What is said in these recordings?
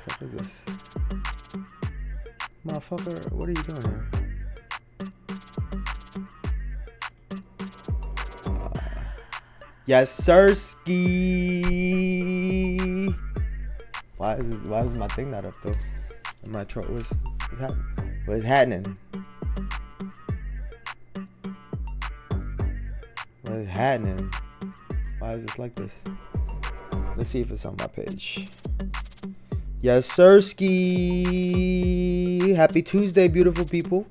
fuck is this? Motherfucker, what are you doing here? Yes, sirski. Why is my thing not up though? And my throat what's happening? What is happening? Why is this like this? Let's see if it's on my page. Yes, sirski. Happy Tuesday, beautiful people.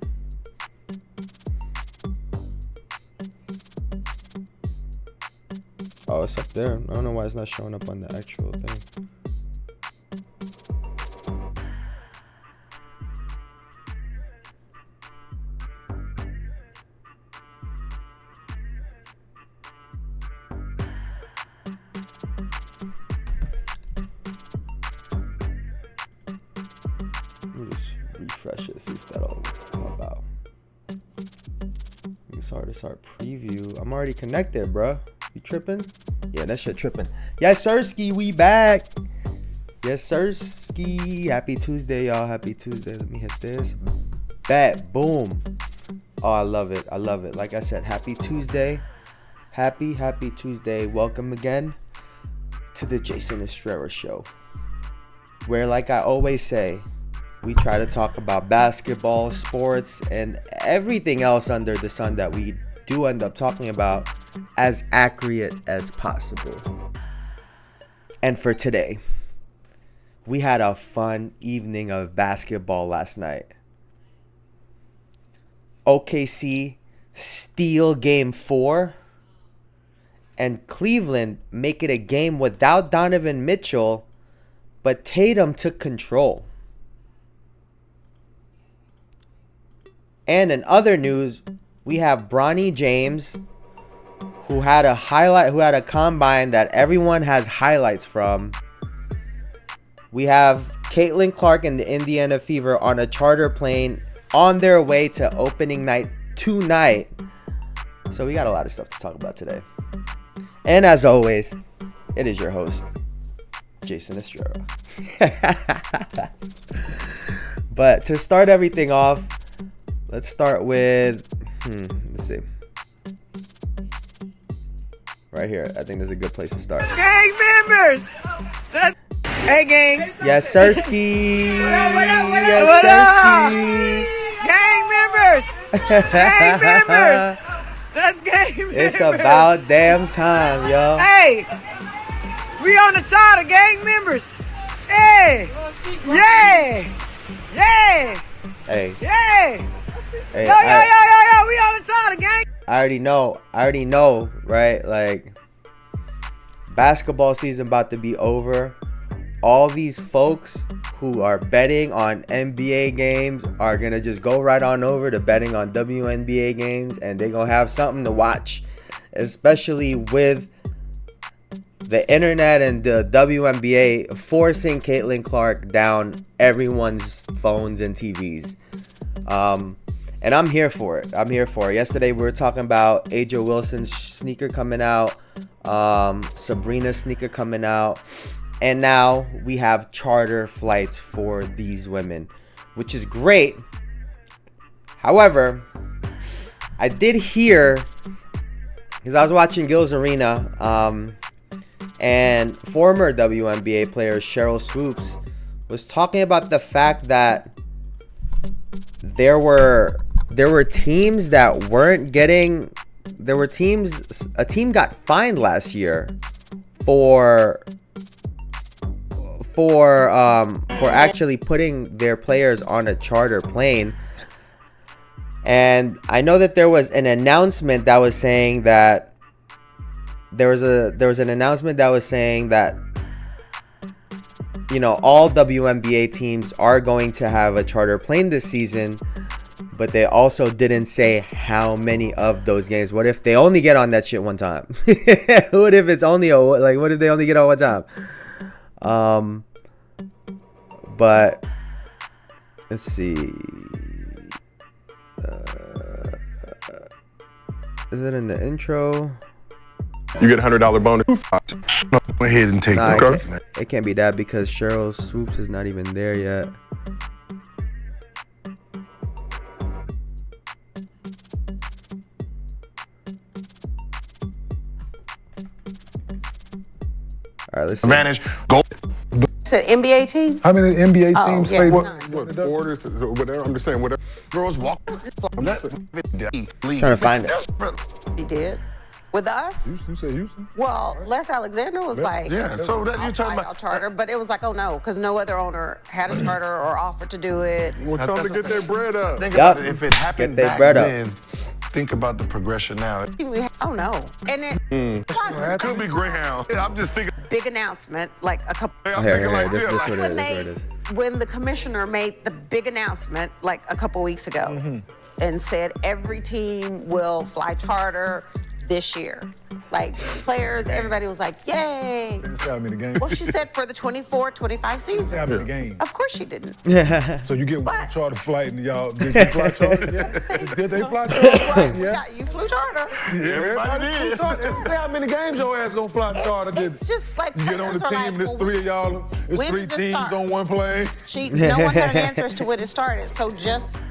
Oh, it's up there. I don't know why it's not showing up on the actual thing. Let me just refresh it, see if that'll help out. It's hard to start preview. I'm already connected, bruh. You tripping? Yeah, that shit tripping. Yes, sirski, we back. Yes, sirski. Happy Tuesday, y'all. Happy Tuesday. Let me hit this. Bet. Boom. Oh, I love it. I love it. Like I said, happy Tuesday. Happy Tuesday. Welcome again to the Jayson Estrera Show, where, like I always say, we try to talk about basketball, sports, and everything else under the sun that we do end up talking about as accurate as possible. And for today, we had a fun evening of basketball last night. OKC steal game 4, and Cleveland make it a game without Donovan Mitchell, but Tatum took control. And in other news, we have Bronny James, who had a combine that everyone has highlights from. We have Caitlin Clark and the Indiana Fever on a charter plane on their way to opening night tonight. So we got a lot of stuff to talk about today. And as always, it is your host, Jayson Estrera. But to start everything off, let's start with, let's see. Right here. I think this is a good place to start. Gang members! Hey, gang. Yes, sirski. Yes, What up? sirski. Gang members! That's gang members. It's about damn time, yo. Hey! We on the charter, gang members. Hey! Yeah! Yeah! Hey. Yeah! Hey, Yo, we on the charter, gang. I already know, right? Like, basketball season about to be over. All these folks who are betting on NBA games are going to just go right on over to betting on WNBA games, and they're going to have something to watch, especially with the internet and the WNBA forcing Caitlin Clark down everyone's phones and TVs. And I'm here for it. Yesterday we were talking about Aja Wilson's sneaker coming out, Sabrina's sneaker coming out, and now we have charter flights for these women, which is great. However, I did hear, because I was watching Gil's Arena, and former WNBA player Cheryl Swoops was talking about the fact that there were teams that weren't getting. A team got fined last year for actually putting their players on a charter plane. And I know that there was an announcement that was saying that you know, all WNBA teams are going to have a charter plane this season, but they also didn't say how many of those games. What if they only get on that shit one time? What if they only get on one time? But let's see. Is it in the intro? You get $100 bonus. Go ahead and take Nah, it. it can't be that because Cheryl Swoops is not even there yet. All right, let's see. Advantage. Go. Said NBA team? How many NBA teams yeah, play? What orders? Whatever. I'm just saying. Whatever. Girls walk. Trying to find it. He did. With us? You said Houston? Well, Les Alexander was like, Yeah. So that I'll you try talking our about charter, but it was like, oh no, because no other owner had a charter or offered to do it. Well, tell them to get their bread up. Think Yup. about it. If it happened Get they back bread up. then, think about the progression now. Oh no. And then Could be Greyhound. Yeah, I'm just thinking. big announcement, like a couple. I'm Here, thinking like this this. what it is. This what it is. When the commissioner made the big announcement like a couple weeks ago and said every team will fly charter this year. Like players, everybody was like, yay. That's how many games. Well, she said for the 24-25 season. How many games? Of course she didn't. So you get one But- charter flight and y'all, did you fly charter? Yeah. Did they fly charter? Yeah. You flew charter. Everybody flew did. charter. Say how many games your ass gonna fly charter? It's just like You get on the players are team and like, there's well, three of y'all, there's when three does this teams start? on one plane. No one had an answer as to when it started. So just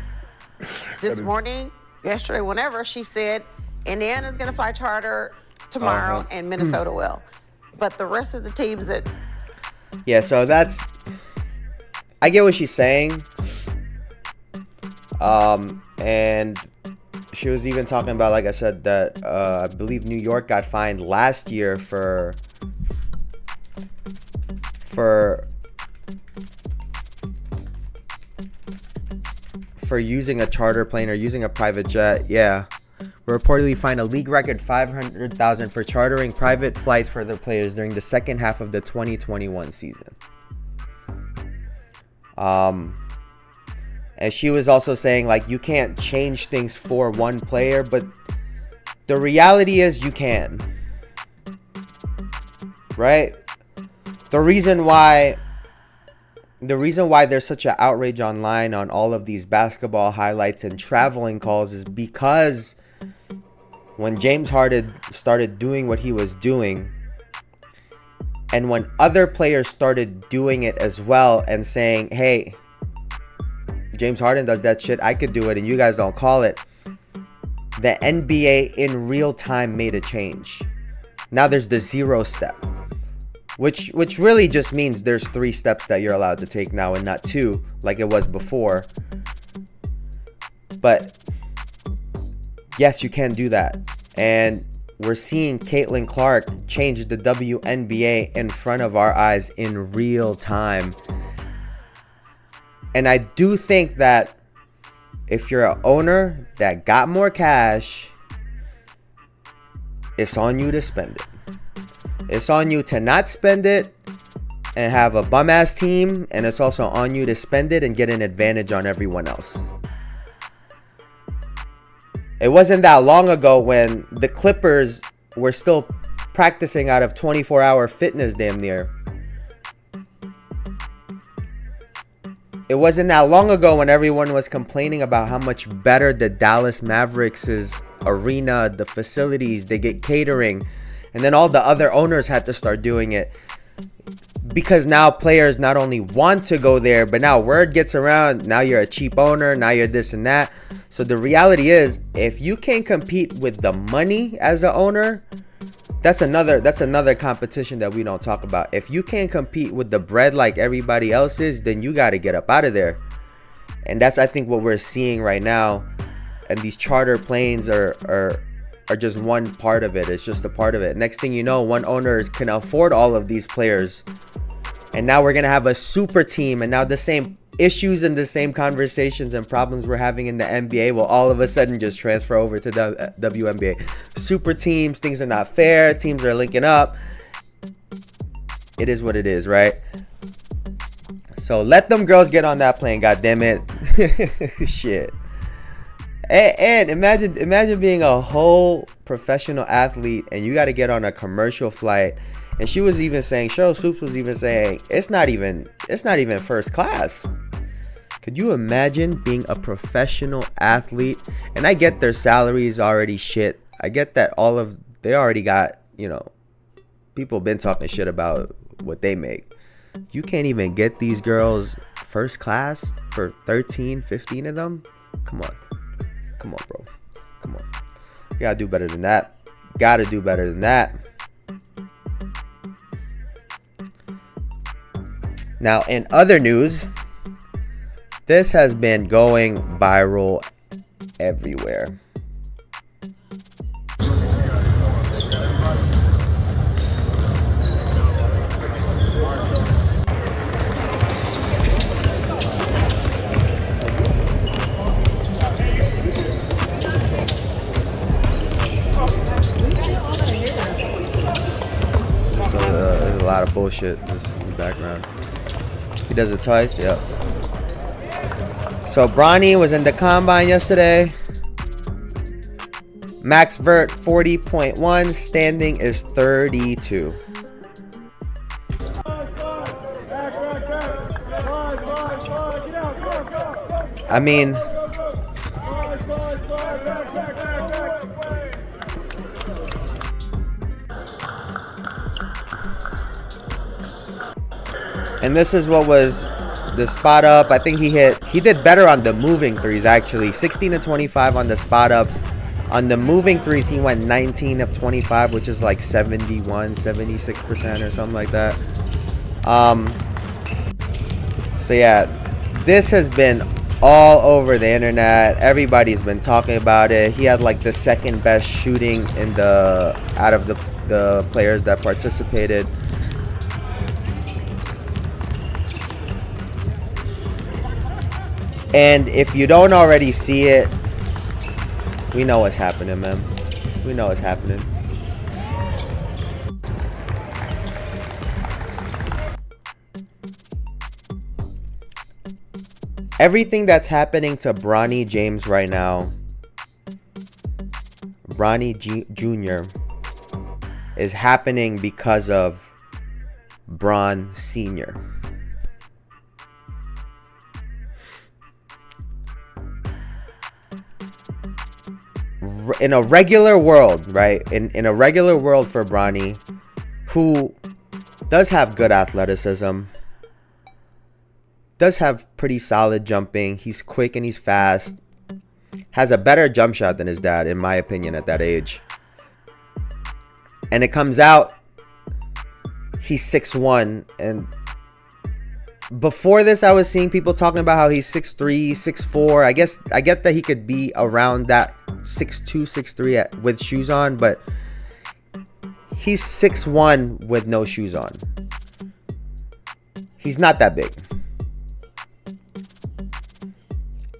this morning, yesterday, whenever, she said Indiana's gonna fly charter tomorrow and Minnesota will. But the rest of the teams that Yeah, so that's. I get what she's saying. And she was even talking about, like I said, that I believe New York got fined last year for using a charter plane or using a private jet. Yeah. We're reportedly fined a league record $500,000 for chartering private flights for their players during the second half of the 2021 season. And she was also saying, like, you can't change things for one player, but the reality is you can. Right? The reason why there's such an outrage online on all of these basketball highlights and traveling calls is because when James Harden started doing what he was doing, and when other players started doing it as well and saying, hey, James Harden does that shit, I could do it, and you guys don't call it, the NBA in real time made a change. Now there's the 0 step, which really just means there's 3 steps that you're allowed to take now and not 2 like it was before. But yes, you can do that. And we're seeing Caitlin Clark change the WNBA in front of our eyes in real time. And I do think that if you're an owner that got more cash, it's on you to spend it. It's on you to not spend it and have a bum-ass team, and it's also on you to spend it and get an advantage on everyone else. It wasn't that long ago when the Clippers were still practicing out of 24-hour fitness damn near. It wasn't that long ago when everyone was complaining about how much better the Dallas Mavericks' arena, the facilities, they get catering. And then all the other owners had to start doing it. Because now players not only want to go there, but now word gets around, now you're a cheap owner, now you're this and that. So the reality is, if you can't compete with the money as an owner, that's another competition that we don't talk about. If you can't compete with the bread like everybody else is, then you got to get up out of there. And that's, I think, what we're seeing right now. And these charter planes are just one part of it. It's just a part of it. Next thing you know, one owner can afford all of these players. And now we're going to have a super team. And now the same issues and the same conversations and problems we're having in the NBA will all of a sudden just transfer over to the WNBA. Super teams, things are not fair. Teams are linking up. It is what it is, right? So let them girls get on that plane, goddammit. Shit. And imagine being a whole professional athlete and you got to get on a commercial flight. And she was even saying, Cheryl Swoops was even saying, it's not even first class. Could you imagine being a professional athlete? And I get their salaries already shit. I get that they already got, people been talking shit about what they make. You can't even get these girls first class for 13, 15 of them? Come on, bro. Come on. You gotta do better than that. Gotta do better than that. Now, in other news, this has been going viral everywhere. There's a lot of bullshit just in the background. He does it twice, yep. So Bronny was in the combine yesterday. Max vert 40.1, standing is 32. I mean, and this is what was the spot up. I think he did better on the moving threes, actually. 16 of 25 on the spot ups. On the moving threes, he went 19 of 25, which is like 71, 76% or something like that. So yeah, this has been all over the internet. Everybody's been talking about it. He had like the second best shooting in out of the players that participated. And if you don't already see it, we know what's happening, man. We know what's happening. Everything that's happening to Bronny James right now, Bronny Jr., is happening because of Bron Sr. In a regular world, right? In a regular world for Bronny, who does have good athleticism, does have pretty solid jumping, he's quick and he's fast, has a better jump shot than his dad, in my opinion, at that age. And it comes out, he's 6'1", and before this, I was seeing people talking about how he's 6'3", 6'4". I get that he could be around that 6'2", 6'3" with shoes on, but he's 6'1" with no shoes on. He's not that big.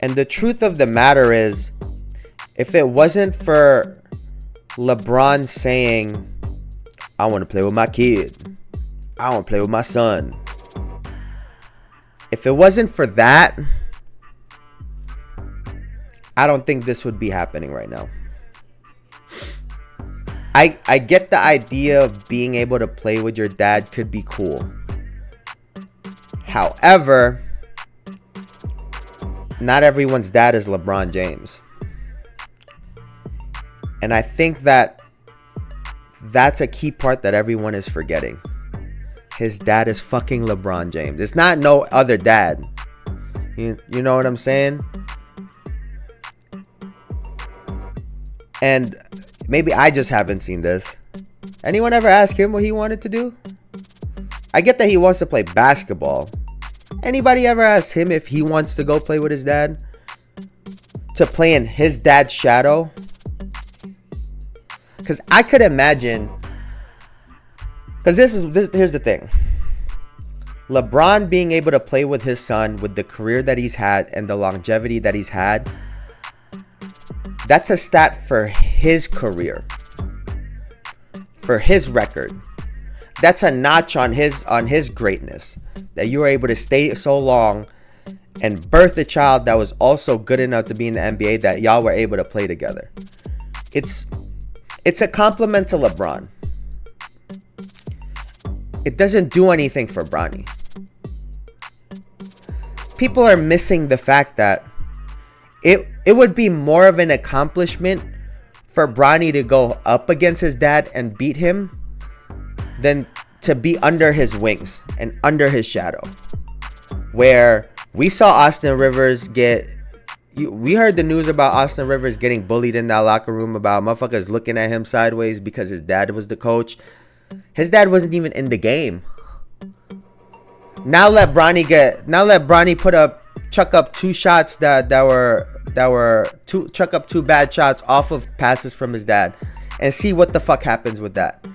And the truth of the matter is, if it wasn't for LeBron saying, I want to play with my kid, I want to play with my son, if it wasn't for that, I don't think this would be happening right now. I get the idea of being able to play with your dad could be cool. However, not everyone's dad is LeBron James. And I think that that's a key part that everyone is forgetting. His dad is fucking LeBron James. It's not no other dad. You know what I'm saying? And maybe I just haven't seen this. Anyone ever ask him what he wanted to do? I get that he wants to play basketball. Anybody ever ask him if he wants to go play with his dad? To play in his dad's shadow? Because I could imagine... Because here's the thing. LeBron being able to play with his son with the career that he's had and the longevity that he's had, that's a stat for his career, for his record. That's a notch on his greatness, that you were able to stay so long and birth a child that was also good enough to be in the NBA, that y'all were able to play together. It's a compliment to LeBron. It doesn't do anything for Bronny. People are missing the fact that it would be more of an accomplishment for Bronny to go up against his dad and beat him than to be under his wings and under his shadow. Where we saw Austin Rivers we heard the news about Austin Rivers getting bullied in that locker room, about motherfuckers looking at him sideways because his dad was the coach. His dad wasn't even in the game. Now let Bronny chuck up two shots chuck up two bad shots off of passes from his dad, and see what the fuck happens with that.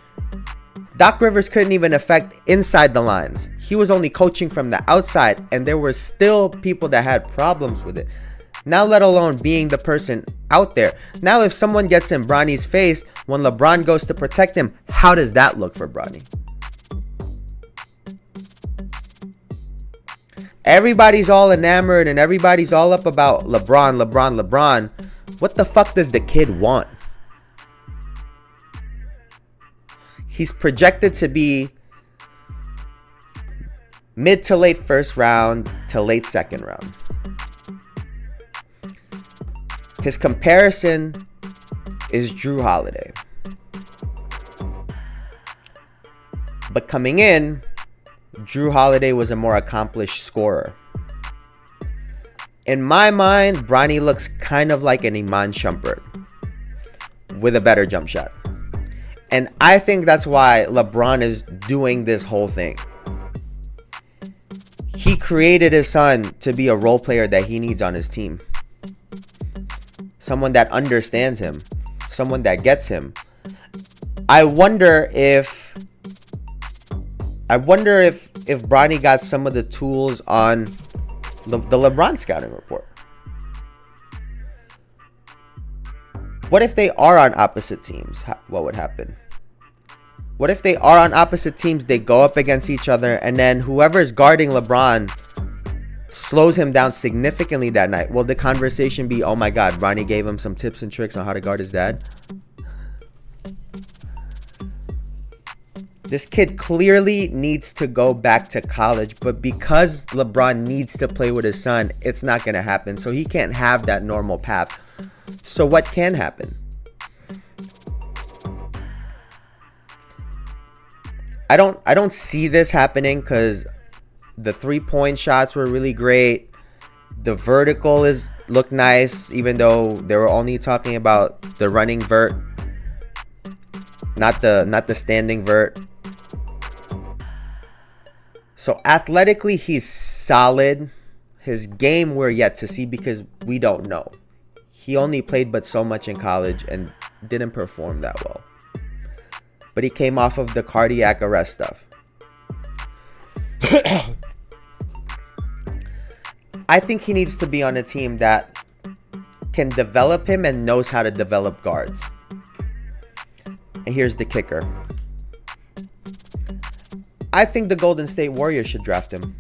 Doc Rivers couldn't even affect inside the lines. He was only coaching from the outside, and there were still people that had problems with it. Now, let alone being the person out there. Now, if someone gets in Bronny's face when LeBron goes to protect him, how does that look for Bronny? Everybody's all enamored and everybody's all up about LeBron. What the fuck does the kid want? He's projected to be mid to late first round to late second round. His comparison is Drew Holiday. But coming in, Drew Holiday was a more accomplished scorer. In my mind, Bronny looks kind of like an Iman Shumpert with a better jump shot. And I think that's why LeBron is doing this whole thing. He created his son to be a role player that he needs on his team. Someone that understands him. Someone that gets him. I wonder if Bronny got some of the tools on the LeBron scouting report. What if they are on opposite teams? What would happen? What if they are on opposite teams, they go up against each other, and then whoever's guarding LeBron slows him down significantly that night? Will the conversation be, oh my God, Bronny gave him some tips and tricks on how to guard his dad? This kid clearly needs to go back to college, but because LeBron needs to play with his son, it's not going to happen. So he can't have that normal path. So what can happen? I don't see this happening because the 3-point shots were really great. The vertical looked nice, even though they were only talking about the running vert, not the standing vert. So athletically, he's solid. His game we're yet to see because we don't know. He only played but so much in college and didn't perform that well. But he came off of the cardiac arrest stuff. I think he needs to be on a team that can develop him and knows how to develop guards. And here's the kicker. I think the Golden State Warriors should draft him.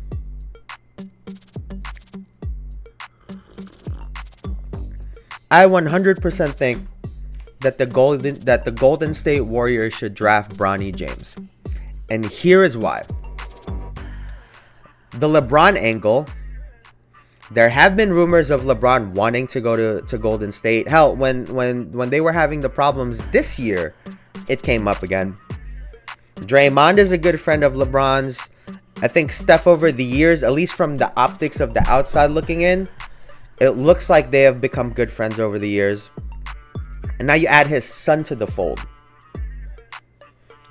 I 100% think that the Golden State Warriors should draft Bronny James. And here is why. The LeBron angle. There have been rumors of LeBron wanting to go to Golden State. Hell, when they were having the problems this year, it came up again. Draymond is a good friend of LeBron's. I think Steph, over the years, at least from the optics of the outside looking in, it looks like they have become good friends over the years. And now you add his son to the fold.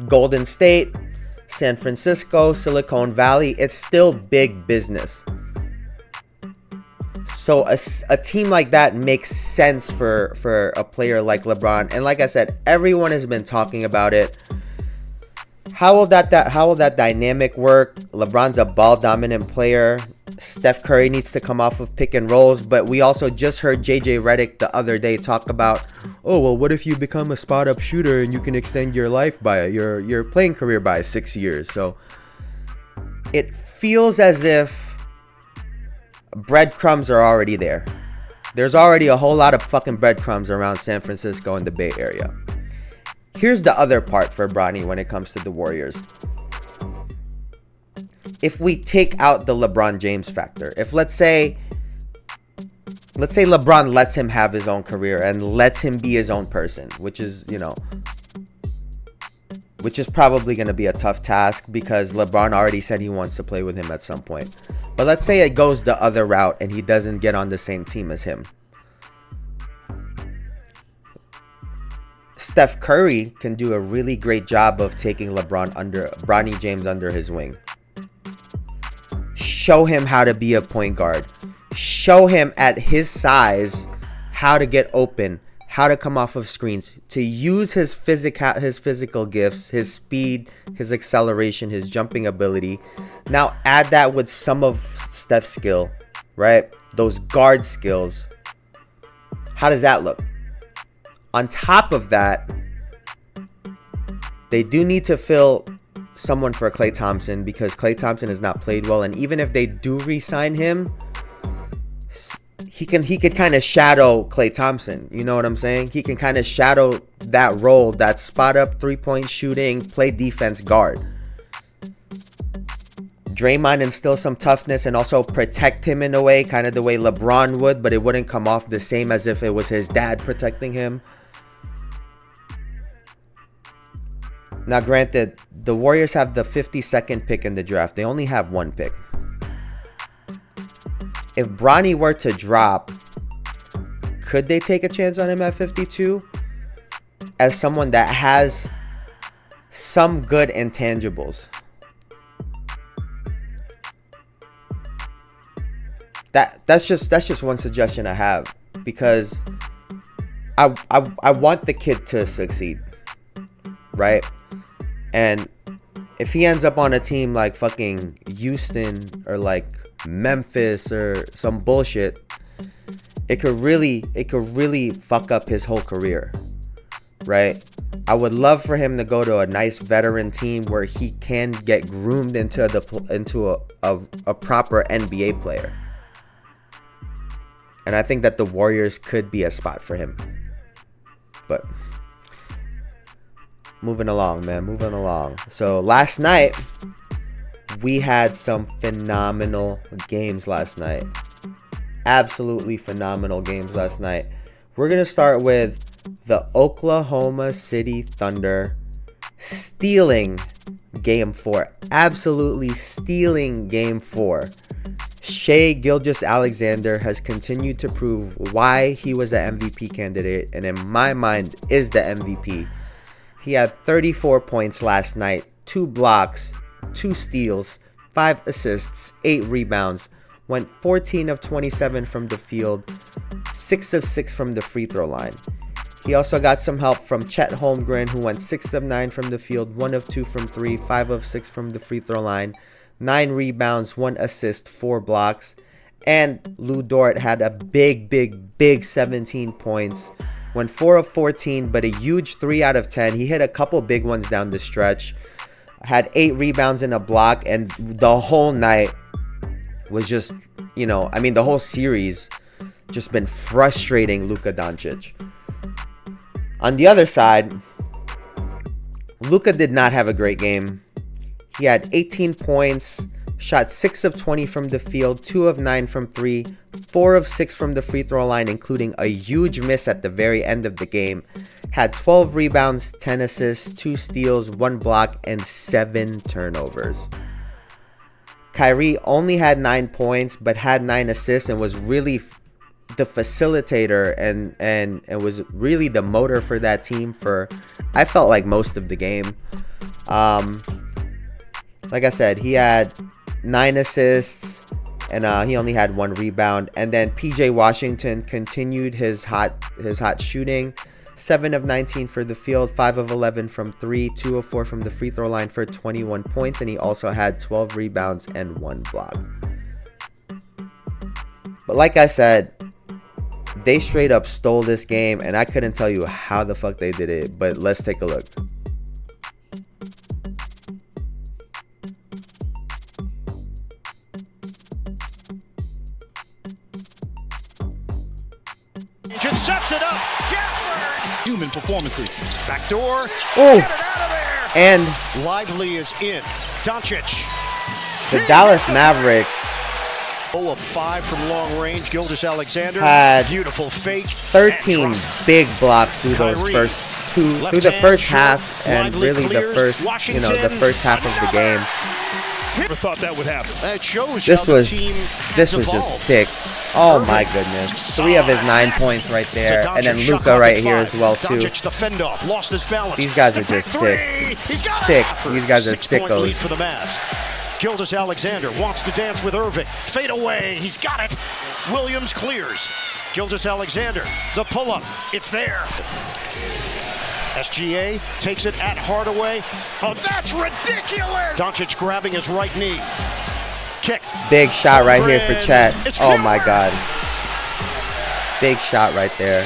Golden State, San Francisco, Silicon Valley, it's still big business. So a team like that makes sense for a player like LeBron. And like I said, everyone has been talking about it. How will that dynamic work? LeBron's a ball dominant player. Steph Curry needs to come off of pick and rolls, but we also just heard JJ Redick the other day talk about, oh well, what if you become a spot up shooter and you can extend your life by your playing career by 6 years? So it feels as if breadcrumbs are already there. There's already a whole lot of fucking breadcrumbs around San Francisco and the Bay Area. Here's the other part for Bronny when it comes to the Warriors. If we take out the LeBron James factor, if let's say let's say LeBron lets him have his own career and lets him be his own person, which is, which is probably going to be a tough task because LeBron already said he wants to play with him at some point. But let's say it goes the other route and he doesn't get on the same team as him. Steph Curry can do a really great job of taking Bronny James under his wing. Show him how to be a point guard. Show him at his size how to get open, how to come off of screens, to use his physical gifts, his speed, his acceleration, his jumping ability. Now add that with some of Steph's skill, right? Those guard skills. How does that look? On top of that, they do need to fill someone for Klay Thompson because Klay Thompson has not played well, and even if they do re-sign him, he could kind of shadow Klay Thompson. You know what I'm saying? He can kind of shadow that role, that spot up 3-point shooting, play defense guard. Draymond instill some toughness and also protect him in a way, kind of the way LeBron would, but it wouldn't come off the same as if it was his dad protecting him. Now, granted, the Warriors have the 52nd pick in the draft. They only have one pick. If Bronny were to drop, could they take a chance on him at 52? As someone that has some good intangibles. That's just one suggestion I have, because I want the kid to succeed, right? And if he ends up on a team like fucking Houston or like Memphis or some bullshit, it could really fuck up his whole career, right? I would love for him to go to a nice veteran team where he can get groomed into a proper NBA player. And I think that the Warriors could be a spot for him. But moving along, man. Moving along. So last night, we had some phenomenal games last night. Absolutely phenomenal games last night. We're going to start with the Oklahoma City Thunder stealing Game 4. Absolutely stealing Game 4. Shai Gilgeous-Alexander has continued to prove why he was an MVP candidate, and in my mind is the MVP. He had 34 points last night, 2 blocks, 2 steals, 5 assists, 8 rebounds, went 14 of 27 from the field, 6 of 6 from the free throw line. He also got some help from Chet Holmgren, who went 6 of 9 from the field, 1 of 2 from 3, 5 of 6 from the free throw line, 9 rebounds, 1 assist, 4 blocks. And Lou Dort had a big 17 points. Went 4 of 14, but a huge 3 out of 10. He hit a couple big ones down the stretch. Had 8 rebounds and a block. And the whole night was just, the whole series just been frustrating Luka Doncic. On the other side, Luka did not have a great game. He had 18 points, shot 6 of 20 from the field, 2 of 9 from 3, 4 of 6 from the free throw line, including a huge miss at the very end of the game. Had 12 rebounds, 10 assists, 2 steals, 1 block, and 7 turnovers. Kyrie only had 9 points, but had 9 assists and was really the facilitator and was really the motor for that team for, I felt like, most of the game. Like I said, he had 9 assists and he only had 1 rebound. And then PJ Washington continued his hot shooting. 7 of 19 for the field, 5 of 11 from 3, 2 of 4 from the free throw line for 21 points. And he also had 12 rebounds and 1 block. But like I said, they straight up stole this game, and I couldn't tell you how the fuck they did it. But let's take a look. Sets it up. Gafford. Human performances. Back door. Oh, Get it out of there. and Lively is in. Doncic. the Dallas Mavericks 0 of 5 from long range. Gilgeous-Alexander, had beautiful fake. 13 big blocks through those first through the first half, and really the first, the first half of the game. Never thought that would happen. That shows This was just sick. Oh my goodness. 3 of his 9 points right there. And then Luka right here as well too. These guys are just sick. Sick. These guys are sickos. Gilgeous-Alexander wants to dance with Irving. Fade away. He's got it. Williams clears. Gilgeous-Alexander, the pull-up. It's there. SGA takes it at Hardaway. Oh, that's ridiculous! Doncic grabbing his right knee. Kick. Big shot right here for Chet. Oh my God. Big shot right there.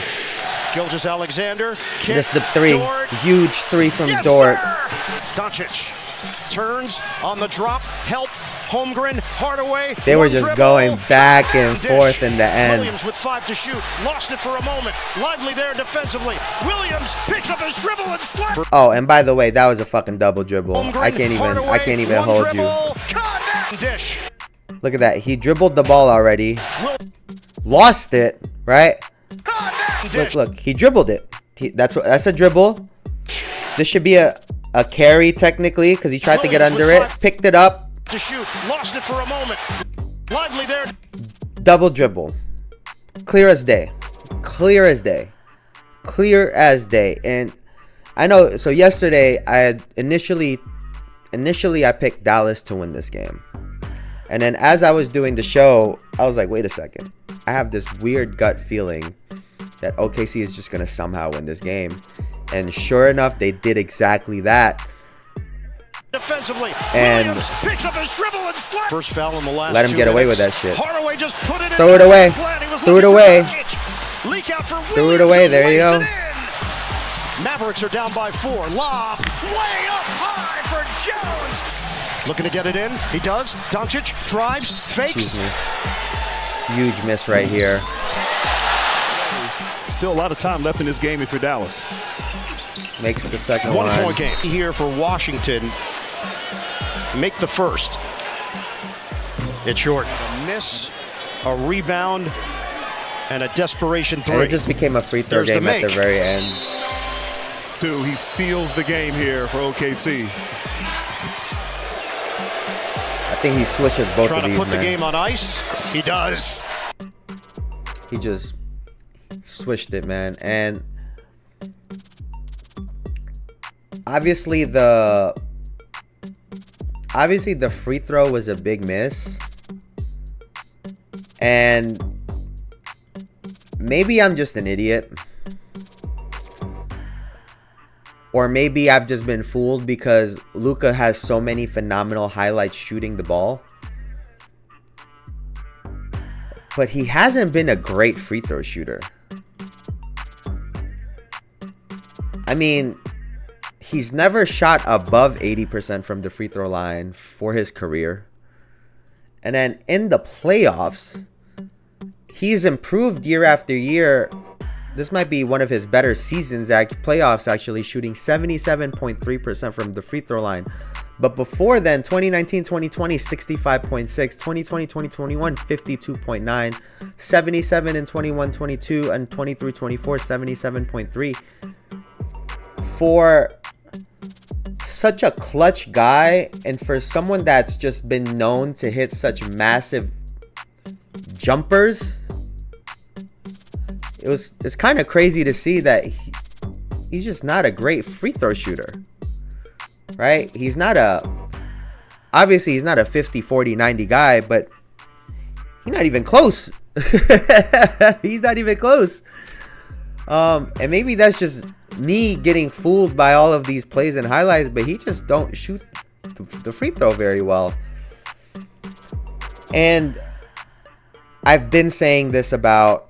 Gilgeous-Alexander. Just the 3. Dort. Huge 3 from Yes, Dort. sir. Doncic turns on the drop. Help. Holmgren, Hardaway. They were One just dribble. going back and Dish. forth in the end. Williams with 5 to shoot. Lost it for a moment. Lively there defensively. Williams picks up his dribble and slaps. Oh, and by the way, that was a fucking double dribble. Holmgren, I can't even Hardaway, hold one you. dribble. Dish. Look at that. He dribbled the ball already. Lost it, right? Look. He dribbled it. That's a dribble. This should be a carry technically because he tried to get under it. Picked it up. To shoot. Lost it for a moment. Lively there. Double dribble. Clear as day. Clear as day. Clear as day. And I know, so yesterday I had initially I picked Dallas to win this game. And then as I was doing the show, I was like, wait a second. I have this weird gut feeling that OKC is just going to somehow win this game. And sure enough, they did exactly that. Defensively, and Williams picks up his dribble and slaps. First foul in the last let him 2 get away minutes. with that shit. Hardaway just put it in. Throw it away. Threw it away. Leak out for Williams. Threw it away. There you go. Mavericks are down by 4. Lob way up high for Jones. Looking to get it in. He does. Doncic drives, fakes. Huge miss right here. Still a lot of time left in this game if you're Dallas. Makes the second 1 one. point game here for Washington. Make the first. It's short. A miss, a rebound, and a desperation 3. And it just became a free throw game at the very end. He seals the game here for OKC. I think he swishes both of these, Trying to put the man. game on ice. He does. He just swished it, man. And obviously the free throw was a big miss. And maybe I'm just an idiot. Or maybe I've just been fooled because Luka has so many phenomenal highlights shooting the ball. But he hasn't been a great free throw shooter. I mean, he's never shot above 80% from the free throw line for his career. And then in the playoffs, he's improved year after year. This might be one of his better seasons at playoffs, actually, shooting 77.3% from the free throw line. But before then, 2019-2020, 65.6, 2020-2021, 52.9, 77 in 21-22, and 23-24, 77.3. For such a clutch guy, and for someone that's just been known to hit such massive jumpers, it's kind of crazy to see that he's just not a great free throw shooter, right? Obviously he's not a 50, 40, 90 guy, but he's not even close. He's not even close. And maybe that's just me getting fooled by all of these plays and highlights, but he just don't shoot the free throw very well. And I've been saying this about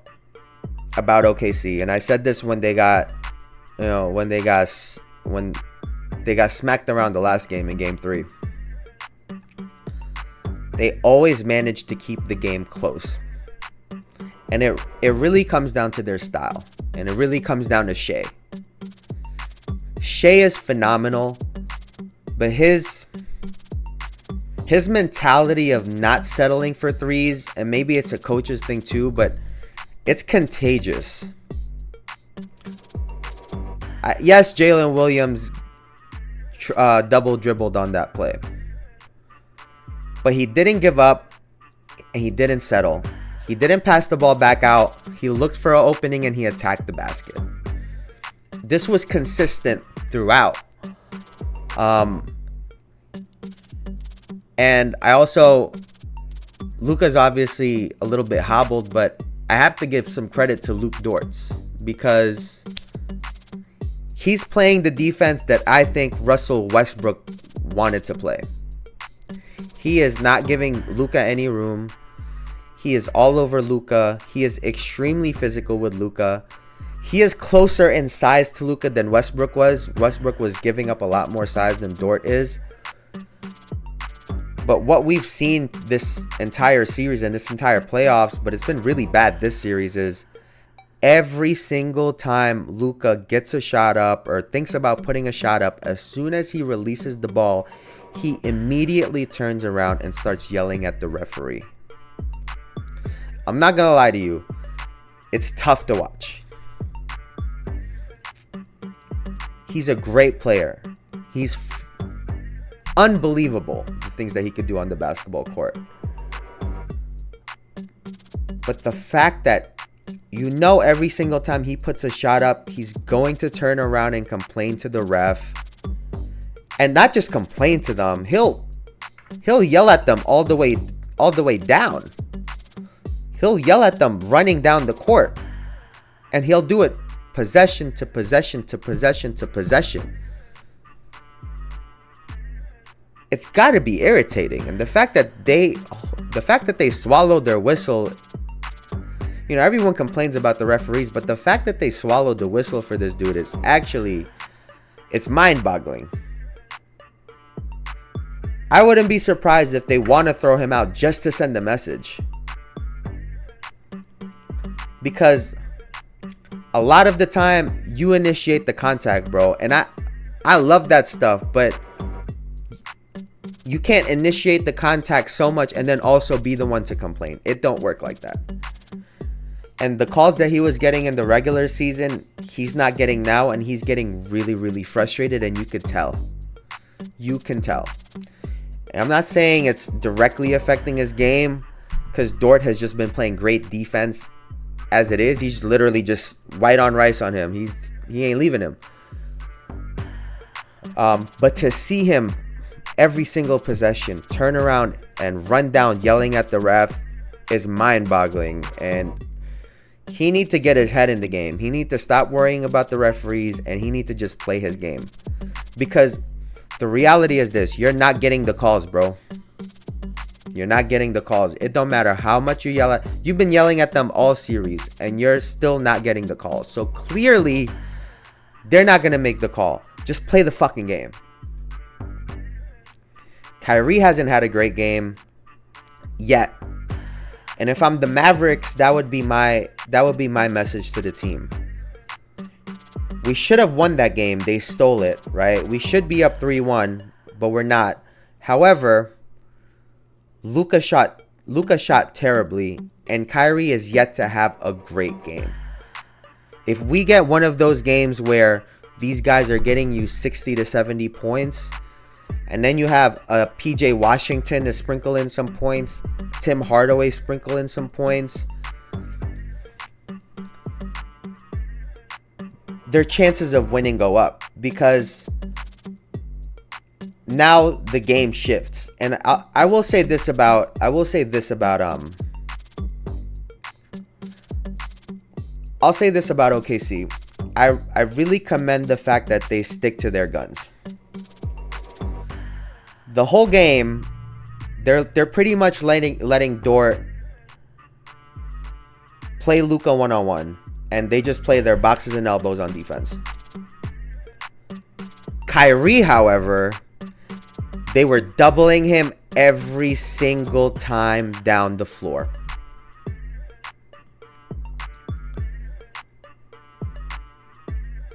OKC, and I said this when they got smacked around the last game in game 3. They always manage to keep the game close. And it really comes down to their style. And it really comes down to Shea. Shea is phenomenal, but his his mentality of not settling for threes, and maybe it's a coach's thing too, but it's contagious. Yes, Jalen Williams double dribbled on that play, but he didn't give up and he didn't settle. He didn't pass the ball back out. He looked for an opening and he attacked the basket. This was consistent throughout. And I also, Luka's obviously a little bit hobbled, but I have to give some credit to Luke Dortz because he's playing the defense that I think Russell Westbrook wanted to play. He is not giving Luka any room. He is all over Luka. He is extremely physical with Luka. He is closer in size to Luka than Westbrook was. Westbrook was giving up a lot more size than Dort is. But what we've seen this entire series and this entire playoffs, but it's been really bad this series, is every single time Luka gets a shot up or thinks about putting a shot up, as soon as he releases the ball, he immediately turns around and starts yelling at the referee. I'm not going to lie to you. It's tough to watch. He's a great player. He's unbelievable, the things that he could do on the basketball court. But the fact that you know every single time he puts a shot up, he's going to turn around and complain to the ref. And not just complain to them, he'll yell at them all the way down. He'll yell at them running down the court. And he'll do it possession to possession to possession to possession. It's got to be irritating. And the fact that they swallowed their whistle, you know, everyone complains about the referees, but the fact that they swallowed the whistle for this dude is actually, it's mind-boggling. I wouldn't be surprised if they want to throw him out just to send a message. Because a lot of the time you initiate the contact, bro. And I love that stuff, but you can't initiate the contact so much and then also be the one to complain. It don't work like that. And the calls that he was getting in the regular season, he's not getting now, and he's getting really, really frustrated, and you could tell. You can tell. And I'm not saying it's directly affecting his game, because Dort has just been playing great defense as it is. He's literally just white on rice on him. He ain't leaving him. But to see him every single possession turn around and run down yelling at the ref is mind-boggling. And he needs to get his head in the game. He needs to stop worrying about the referees, and he needs to just play his game. Because the reality is this: you're not getting the calls, bro. You're not getting the calls. It don't matter how much you yell at. You've been yelling at them all series, and you're still not getting the calls. So clearly, they're not going to make the call. Just play the fucking game. Kyrie hasn't had a great game yet. And if I'm the Mavericks, that would be my message to the team. We should have won that game. They stole it, right? We should be up 3-1, but we're not. However, Luka shot terribly, and Kyrie is yet to have a great game. If we get one of those games where these guys are getting you 60 to 70 points, and then you have a PJ Washington to sprinkle in some points, Tim Hardaway sprinkle in some points, their chances of winning go up, because now the game shifts. And I will say this about OKC. I really commend the fact that they stick to their guns. The whole game, they're pretty much letting Dort play Luka one-on-one, and they just play their boxes and elbows on defense. Kyrie, however, they were doubling him every single time down the floor.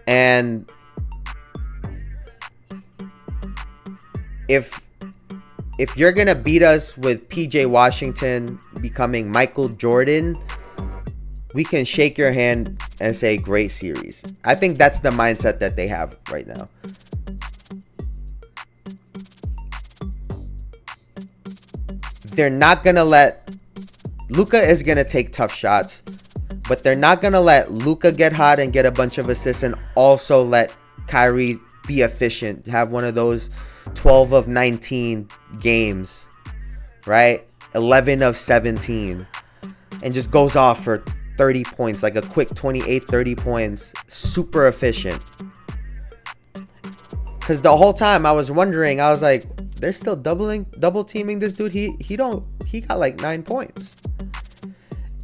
And if you're gonna beat us with PJ Washington becoming Michael Jordan, we can shake your hand and say great series. I think that's the mindset that they have right now. They're not gonna let Luka is gonna take tough shots, but they're not gonna let Luka get hot and get a bunch of assists and also let Kyrie be efficient, have one of those 12 of 19 games, right? 11 of 17, and just goes off for 30 points, like a quick 28, 30 points, super efficient. Because the whole time I was wondering, I was like, they're still double teaming this dude. He got like 9 points.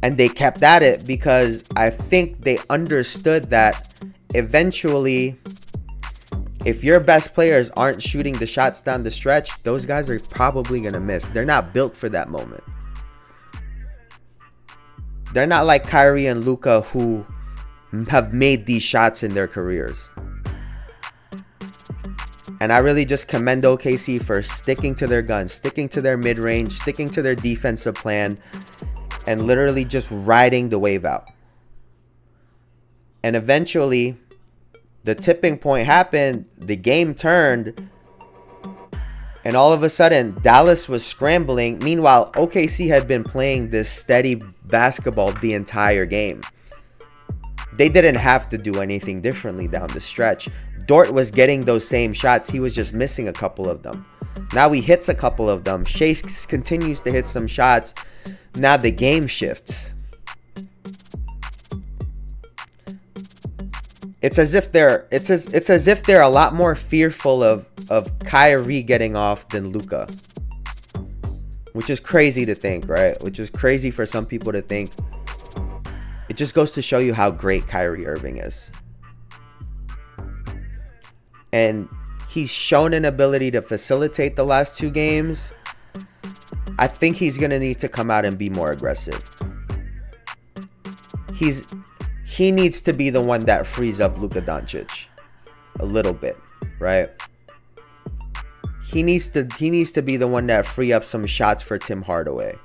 And they kept at it because I think they understood that eventually, if your best players aren't shooting the shots down the stretch, those guys are probably going to miss. They're not built for that moment. They're not like Kyrie and Luka, who have made these shots in their careers. And I really just commend OKC for sticking to their guns, sticking to their mid-range, sticking to their defensive plan, and literally just riding the wave out. And eventually, the tipping point happened, the game turned, and all of a sudden, Dallas was scrambling. Meanwhile, OKC had been playing this steady basketball the entire game. They didn't have to do anything differently down the stretch. Dort was getting those same shots. He was just missing a couple of them. Now he hits a couple of them. Shea continues to hit some shots. Now the game shifts. It's as if they're a lot more fearful of Kyrie getting off than Luka. Which is crazy to think, right? Which is crazy for some people to think. It just goes to show you how great Kyrie Irving is. And he's shown an ability to facilitate the last 2 games. I think he's going to need to come out and be more aggressive. He needs to be the one that frees up Luka Doncic a little bit, right? He needs to be the one that free up some shots for Tim Hardaway.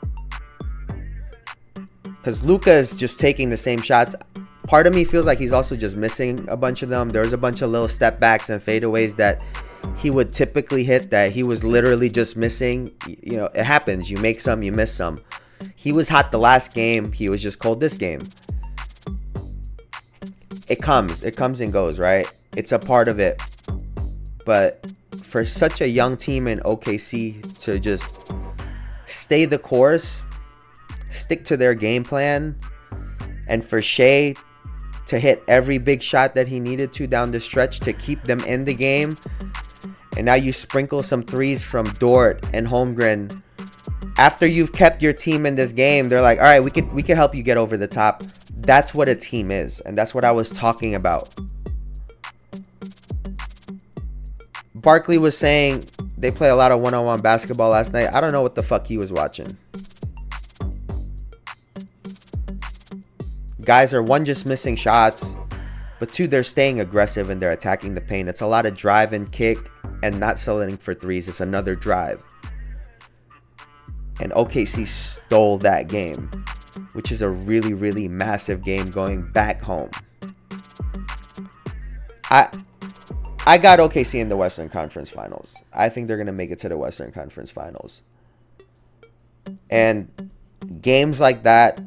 Because Luka is just taking the same shots. Part of me feels like he's also just missing a bunch of them. There's a bunch of little step backs and fadeaways that he would typically hit that he was literally just missing. You know, it happens. You make some, you miss some. He was hot the last game. He was just cold this game. It comes and goes, right? It's a part of it. But for such a young team in OKC to just stay the course, stick to their game plan, and for Shea to hit every big shot that he needed to down the stretch to keep them in the game, and now you sprinkle some threes from Dort and Holmgren. After you've kept your team in this game, they're like, all right, we can help you get over the top. That's what a team is, and that's what I was talking about. Barkley was saying they play a lot of one-on-one basketball last night. I don't know what the fuck he was watching. Guys are, one, just missing shots, but 2, they're staying aggressive and they're attacking the paint. It's a lot of drive and kick and not settling for threes. It's another drive. And OKC stole that game, which is a really, really massive game going back home. I got OKC in the Western Conference Finals. I think they're going to make it to the Western Conference Finals. And games like that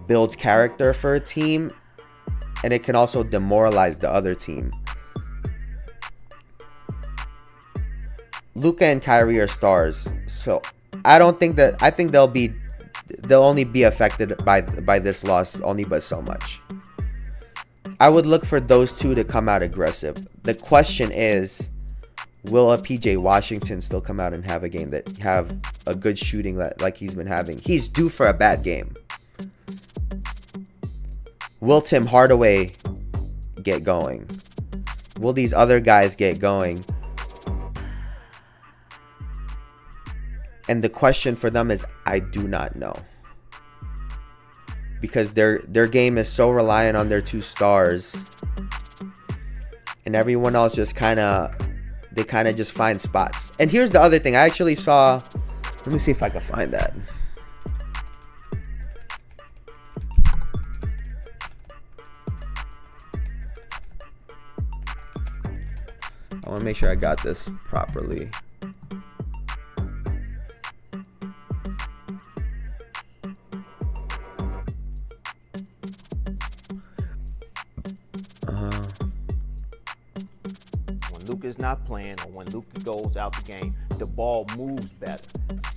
builds character for a team, and it can also demoralize the other team. Luka and Kyrie are stars, so I think they'll only be affected by this loss only but so much. I would look for those 2 to come out aggressive. The question is, will a PJ Washington still come out and have a game that have a good shooting like he's been having? He's due for a bad game. Will Tim Hardaway get going? Will these other guys get going? And the question for them is, I do not know. Because their game is so reliant on their 2 stars. And everyone else just kind of just find spots. And here's the other thing. I actually saw Let me see if I can find that. I want to make sure I got this properly. When Luka's not playing or when Luka goes out the game, the ball moves better.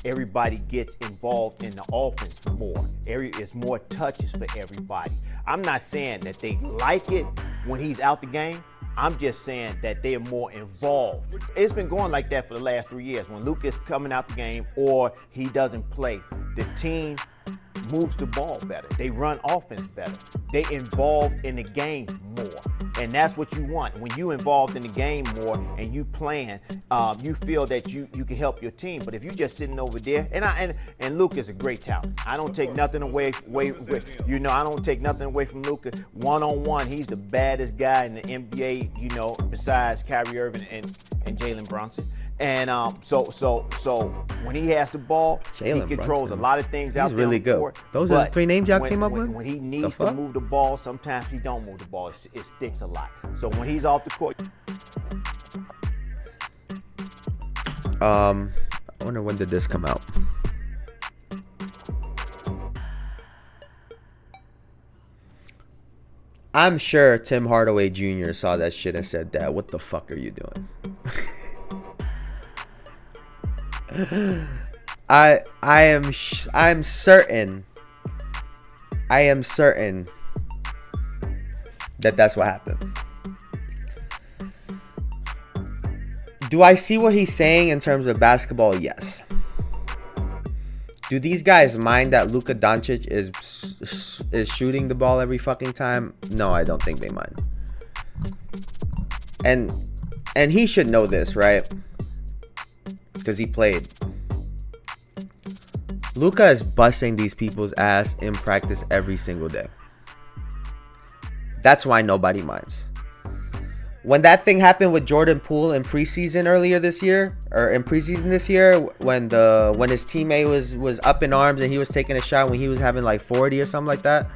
Everybody gets involved in the offense more. It's more touches for everybody. I'm not saying that they like it when he's out the game. I'm just saying that they're more involved. It's been going like that for the last 3 years. When Luka's coming out the game or he doesn't play, the team moves the ball better. They run offense better. They involved in the game more. And that's what you want. When you involved in the game more and you playing, you feel that you can help your team. But if you're just sitting over there, and Luka is a great talent. I don't take nothing away I don't take nothing away from Luka. One-on-one, he's the baddest guy in the NBA, besides Kyrie Irving and Jalen Brunson. And so when he has the ball, Jalen he controls Brunson. a lot of things out He's there. really on the good. court. Those are the But 3 names y'all came up with? When he needs to move the ball, sometimes he don't move the ball. It sticks a lot. So when he's off the court. I wonder when did this come out? I'm sure Tim Hardaway Jr. saw that shit and said, "Dad, what the fuck are you doing?" I'm certain that that's what happened. Do I see what he's saying in terms of basketball? Yes. Do these guys mind that Luka Doncic is shooting the ball every fucking time? No, I don't think they mind. And he should know this, right? Because he played. Luka is busting these people's ass in practice every single day. That's why nobody minds. When that thing happened with Jordan Poole in preseason earlier this year, or in preseason this year, when his teammate was up in arms and he was taking a shot when he was having like 40 or something like that,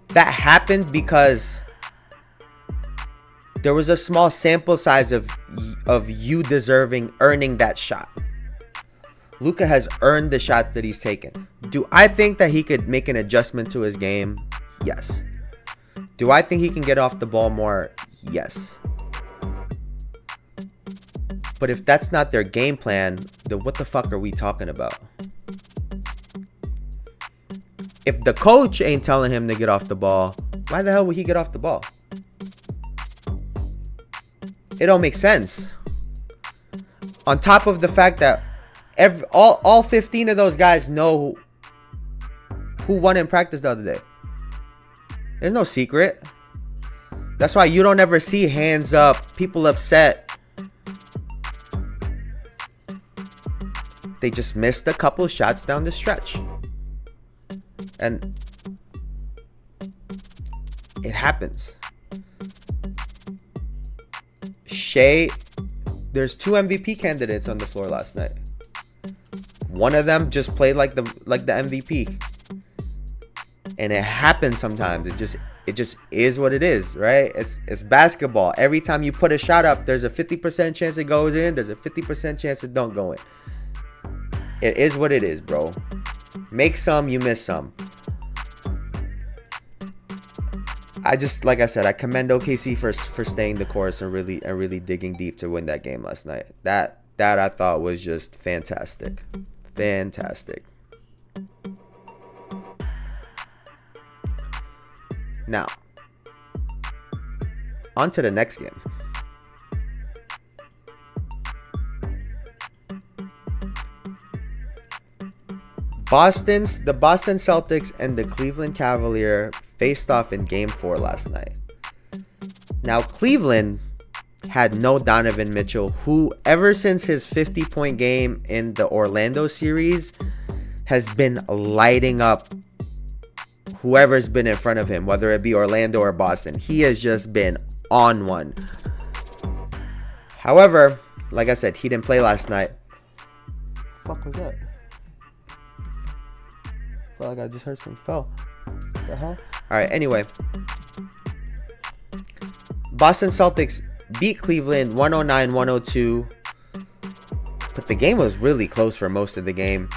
that happened because there was a small sample size of you earning that shot. Luka has earned the shots that he's taken. Do I think that he could make an adjustment to his game? Yes. Do I think he can get off the ball more? Yes. But if that's not their game plan, then what the fuck are we talking about? If the coach ain't telling him to get off the ball, why the hell would he get off the ball? It don't make sense. On top of the fact that all 15 of those guys know who won in practice the other day. There's no secret. That's why you don't ever see hands up, people upset. They just missed a couple shots down the stretch. And it happens. Shea, there's 2 MVP candidates on the floor last night. One of them just played like the MVP. And it happens sometimes. It just is what it is, right? It's basketball. Every time you put a shot up, there's a 50% chance it goes in. There's a 50% chance it don't go in. It is what it is, bro. Make some, you miss some. Like I said, I commend OKC for staying the course and really digging deep to win that game last night. That I thought was just fantastic. Fantastic. Now, on to the next game. The Boston Celtics and the Cleveland Cavaliers faced off in Game 4 last night. Now, Cleveland had no Donovan Mitchell, who ever since his 50-point game in the Orlando series has been lighting up whoever's been in front of him, whether it be Orlando or Boston. He has just been on one. However, like I said, he didn't play last night. fuck was that? Felt like I just heard something fell. What the hell? All right. Anyway, Boston Celtics beat Cleveland 109-102, but the game was really close for most of the game.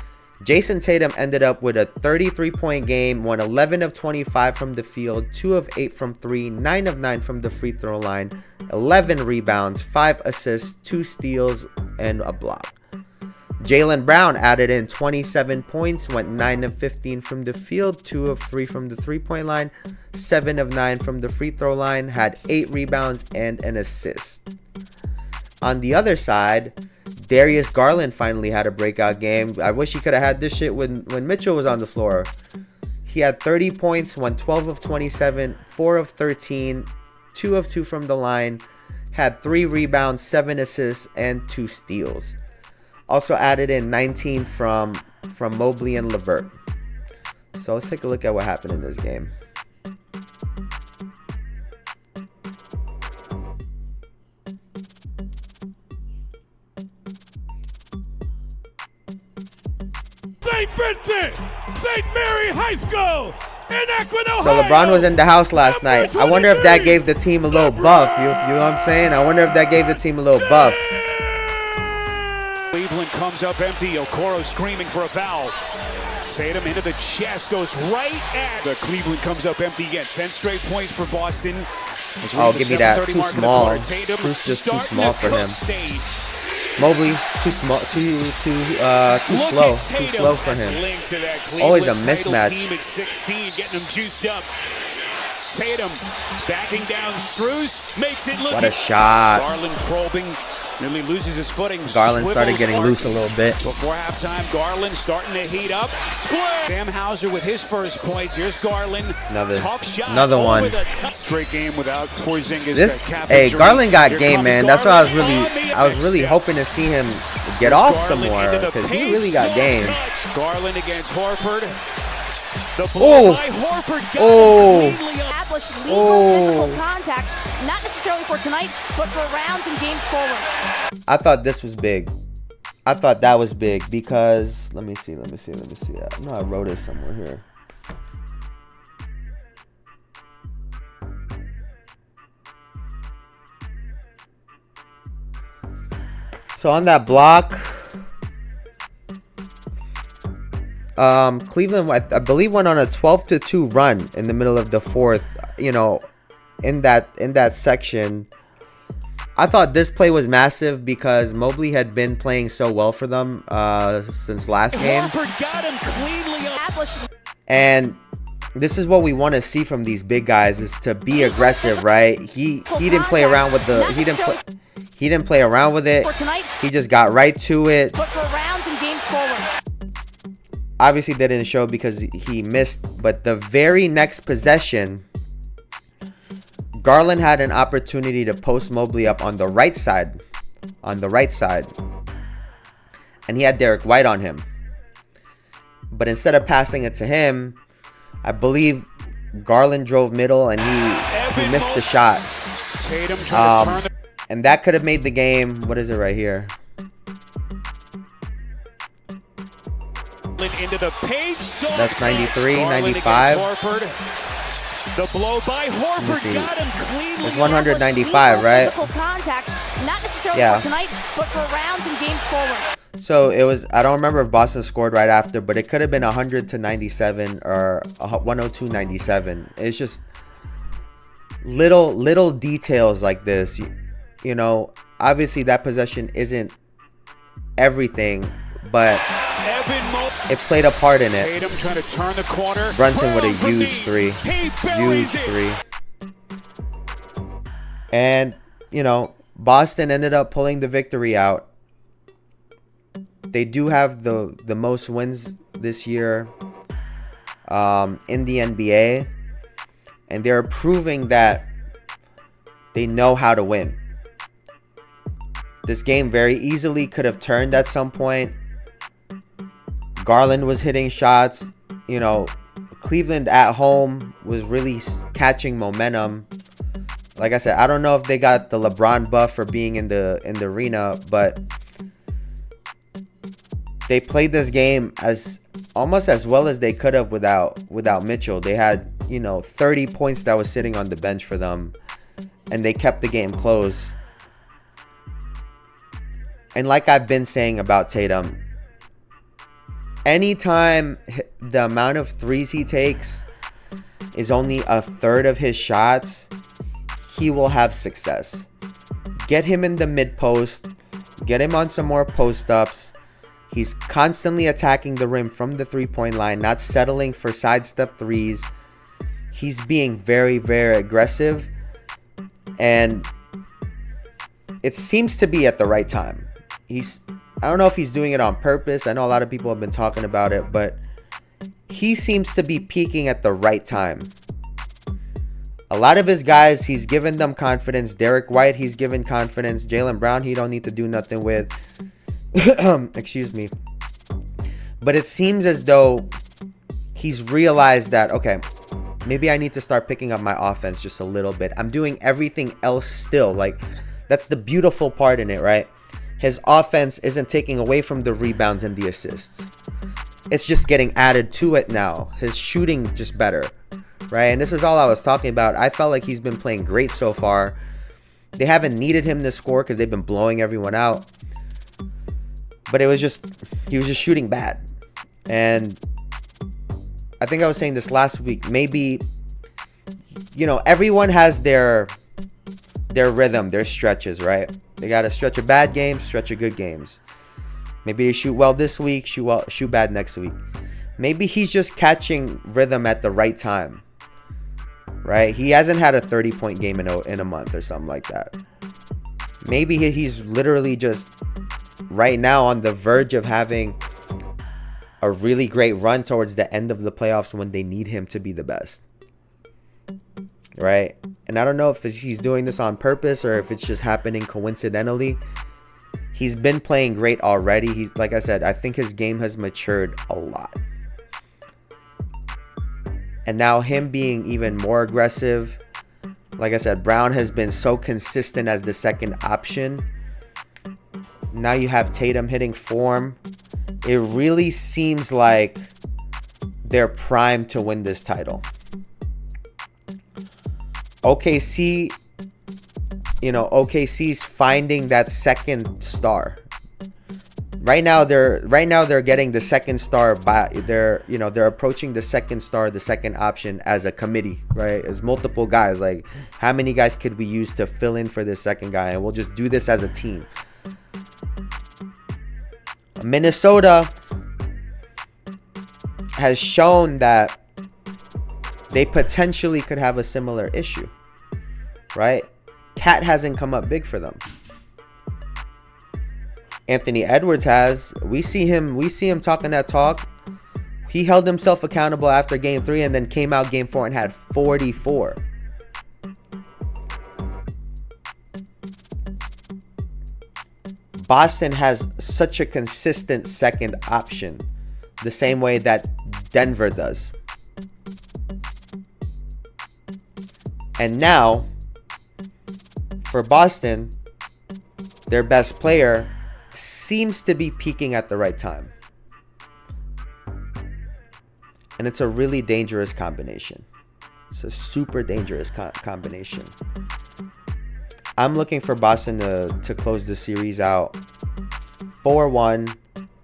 Jayson Tatum ended up with a 33-point game, won 11 of 25 from the field, 2 of 8 from 3, 9 of 9 from the free throw line, 11 rebounds, 5 assists, 2 steals, and a block. Jaylen Brown added in 27 points, went 9 of 15 from the field, 2 of 3 from the three-point line, 7 of 9 from the free throw line, had 8 rebounds and an assist. On the other side, Darius Garland finally had a breakout game. I wish he could have had this shit when Mitchell was on the floor. He had 30 points, went 12 of 27, 4 of 13, 2 of 2 from the line, had 3 rebounds, 7 assists, and 2 steals. Also added in 19 from Mobley and LeVert. So let's take a look at what happened in this game. St. Vincent, St. Mary High School in Akron, Ohio. So LeBron was in the house last night. I wonder if that gave the team a little buff. You know what I'm saying? I wonder if that gave the team a little buff. Cleveland comes up empty. Okoro screaming for a foul. Tatum into the chest, goes right at the Cleveland comes up empty again. 10 straight points for Boston. Oh, give me that. Too small. Bruce just too small for him. Mobley, too small, too slow for him. Always a mismatch. Team at 16, getting them juiced up. Tatum backing down. Strus makes it look. What a shot! Garland probing. Nearly loses his footing. Garland started getting loose a little bit. Before halftime, Garland starting to heat up. Split! Sam Hauser with his first points. Here's Garland. Another one. Straight game without Porzingis. Hey, Garland got game, man. That's why I was really hoping to see him get off some more because he really got game. Garland against Horford. The blow by Horford got physical contact, not necessarily for tonight, but for rounds and games forward. I thought this was big. I thought that was big because let me see. I know I wrote it somewhere here. So on that block, Cleveland, I believe, went on a 12-2 run in the middle of the fourth. You know, in that section, I thought this play was massive because Mobley had been playing so well for them since last game, and this is what we want to see from these big guys: is to be aggressive, right? He didn't play around with the he didn't play around with it. He just got right to it. Obviously, they didn't show because he missed, but the very next possession, Garland had an opportunity to post Mobley up on the right side. And he had Derek White on him. But instead of passing it to him, I believe Garland drove middle and he missed the shot. And that could have made the game. What is it right here? Into the page. That's 93, 95. The blow by Horford got him cleanly. It's 195, right? Yeah. So it was. I don't remember if Boston scored right after, but it could have been 100-97 or 102-97. It's just little details like this. You know, obviously that possession isn't everything, but it played a part in it. Tatum trying to turn the corner. Brunson with a huge three. And, you know, Boston ended up pulling the victory out. They do have the most wins this year in the NBA. And they're proving that they know how to win. This game very easily could have turned at some point. Garland was hitting shots. You know, Cleveland at home was really catching momentum. Like I said, I don't know if they got the LeBron buff for being in the arena, but they played this game almost as well as they could have without Mitchell. They had, 30 points that was sitting on the bench for them, and they kept the game close. And like I've been saying about Tatum, anytime the amount of threes he takes is only a third of his shots, he will have success. Get him in the mid post, get him on some more post ups. He's constantly attacking the rim from the 3-point line, not settling for sidestep threes. He's being very, very aggressive, and it seems to be at the right time. I don't know if he's doing it on purpose. I know a lot of people have been talking about it, but he seems to be peaking at the right time. A lot of his guys, he's given them confidence. Derek White, he's given confidence. Jaylen Brown, he don't need to do nothing with. Excuse me. But it seems as though he's realized that, okay, maybe I need to start picking up my offense just a little bit. I'm doing everything else still. Like, that's the beautiful part in it, right? His offense isn't taking away from the rebounds and the assists. It's just getting added to it now. His shooting just better, right? And this is all I was talking about. I felt like he's been playing great so far. They haven't needed him to score because they've been blowing everyone out. But he was just shooting bad. And I think I was saying this last week. Maybe, everyone has their rhythm, their stretches, right? They got a stretch of bad games, stretch of good games. Maybe they shoot well this week, shoot bad next week. Maybe he's just catching rhythm at the right time, right? He hasn't had a 30-point game in a month or something like that. Maybe he's literally just right now on the verge of having a really great run towards the end of the playoffs when they need him to be the best, right? And I don't know if he's doing this on purpose or if it's just happening coincidentally. He's been playing great already. He's, like I said, I think his game has matured a lot. And now him being even more aggressive. Like I said, Brown has been so consistent as the second option. Now you have Tatum hitting form. It really seems like they're primed to win this title. OKC, OKC's finding that second star. Right now they're getting the second star they're approaching the second star, the second option as a committee, right? As multiple guys. Like, how many guys could we use to fill in for this second guy? And we'll just do this as a team. Minnesota has shown that they potentially could have a similar issue, right? Cat hasn't come up big for them. Anthony Edwards has. We see him talking that talk. He held himself accountable after game 3 and then came out game 4 and had 44. Boston has such a consistent second option, the same way that Denver does. And now, for Boston, their best player seems to be peaking at the right time. And it's a really dangerous combination. It's a super dangerous combination. I'm looking for Boston to close the series out 4-1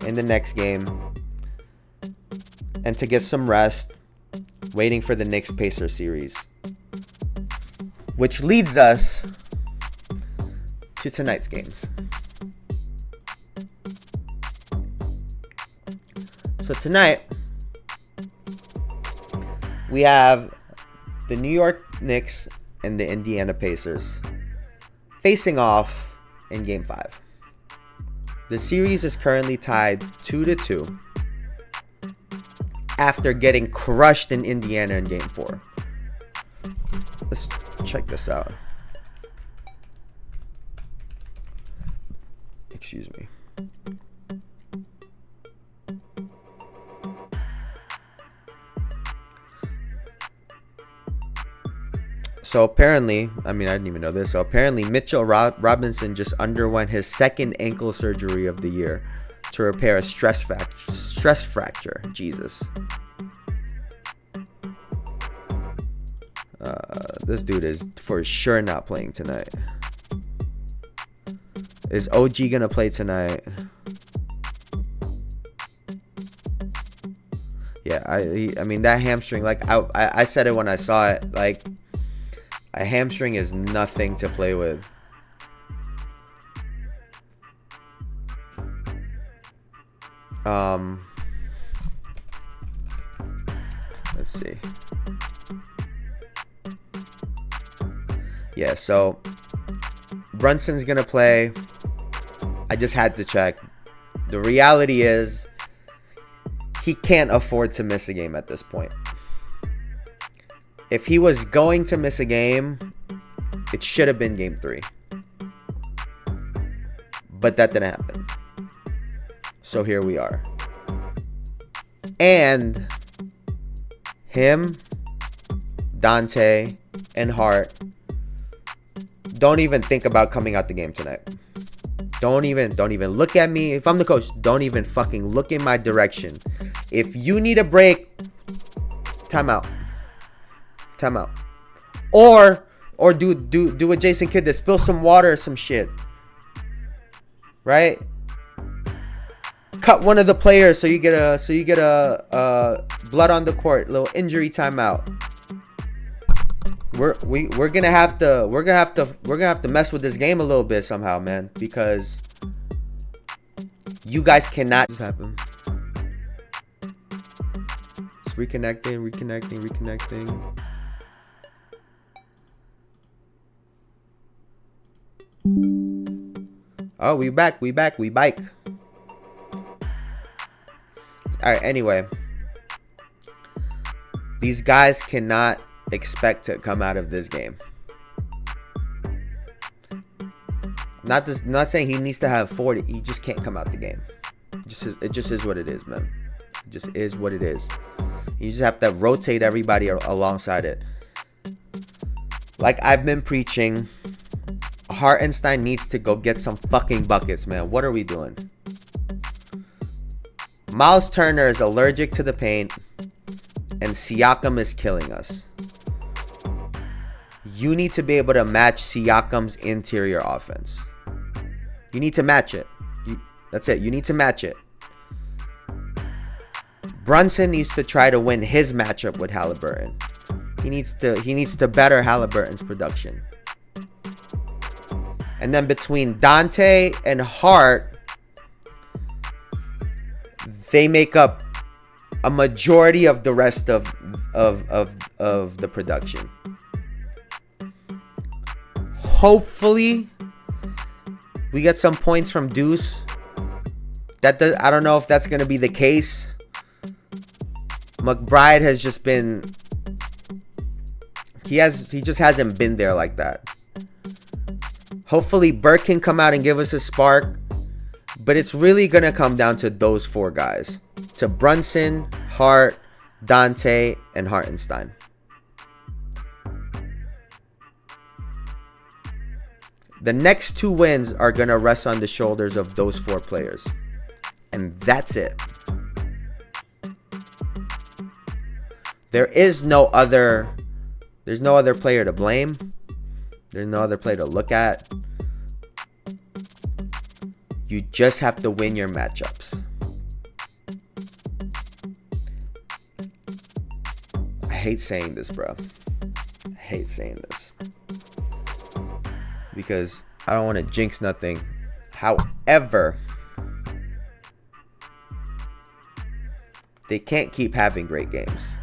in the next game and to get some rest, waiting for the Knicks-Pacers series. Which leads us to tonight's games. So tonight, we have the New York Knicks and the Indiana Pacers facing off in Game 5. The series is currently tied 2-2 after getting crushed in Indiana in Game 4. Let's check this out. Excuse me. So apparently, I didn't even know this. So apparently Mitchell Robinson just underwent his second ankle surgery of the year to repair a stress fracture. Jesus. This dude is for sure not playing tonight. Is OG gonna play tonight? Yeah, I mean that hamstring, like I said it when I saw it, like a hamstring is nothing to play with. Let's see. Yeah, so Brunson's gonna play. I just had to check. The reality is he can't afford to miss a game at this point. If he was going to miss a game, it should have been game 3. But that didn't happen. So here we are. And him, Dante, and Hart don't even think about coming out the game tonight. Don't even look at me. If I'm the coach, don't even fucking look in my direction. If you need a break, timeout. Timeout. Or do what Jason Kidd did. Spill some water or some shit. Right? Cut one of the players so you get a blood on the court, little injury timeout. We're gonna have to mess with this game a little bit somehow, man, because you guys cannot just happen. It's reconnecting. Oh, we back. Alright, anyway. These guys cannot expect to come out of this game. Not saying he needs to have 40. He just can't come out the game. It just is what it is, man. It just is what it is. You just have to rotate everybody alongside it. Like I've been preaching, Hartenstein needs to go get some fucking buckets, man. What are we doing? Miles Turner is allergic to the paint, and Siakam is killing us. You need to be able to match Siakam's interior offense. You need to match it. That's it. You need to match it. Brunson needs to try to win his matchup with Halliburton. He needs to better Halliburton's production. And then between Dante and Hart, they make up a majority of the rest of the production. Hopefully, we get some points from Deuce. I don't know if that's going to be the case. McBride has just been... He just hasn't been there like that. Hopefully, Burke can come out and give us a spark. But it's really going to come down to those 4 guys. To Brunson, Hart, Dante, and Hartenstein. The next 2 wins are going to rest on the shoulders of those 4 players. And that's it. There's no other player to blame. There's no other player to look at. You just have to win your matchups. I hate saying this, bro. I hate saying this. Because I don't want to jinx nothing. However, they can't keep having great games.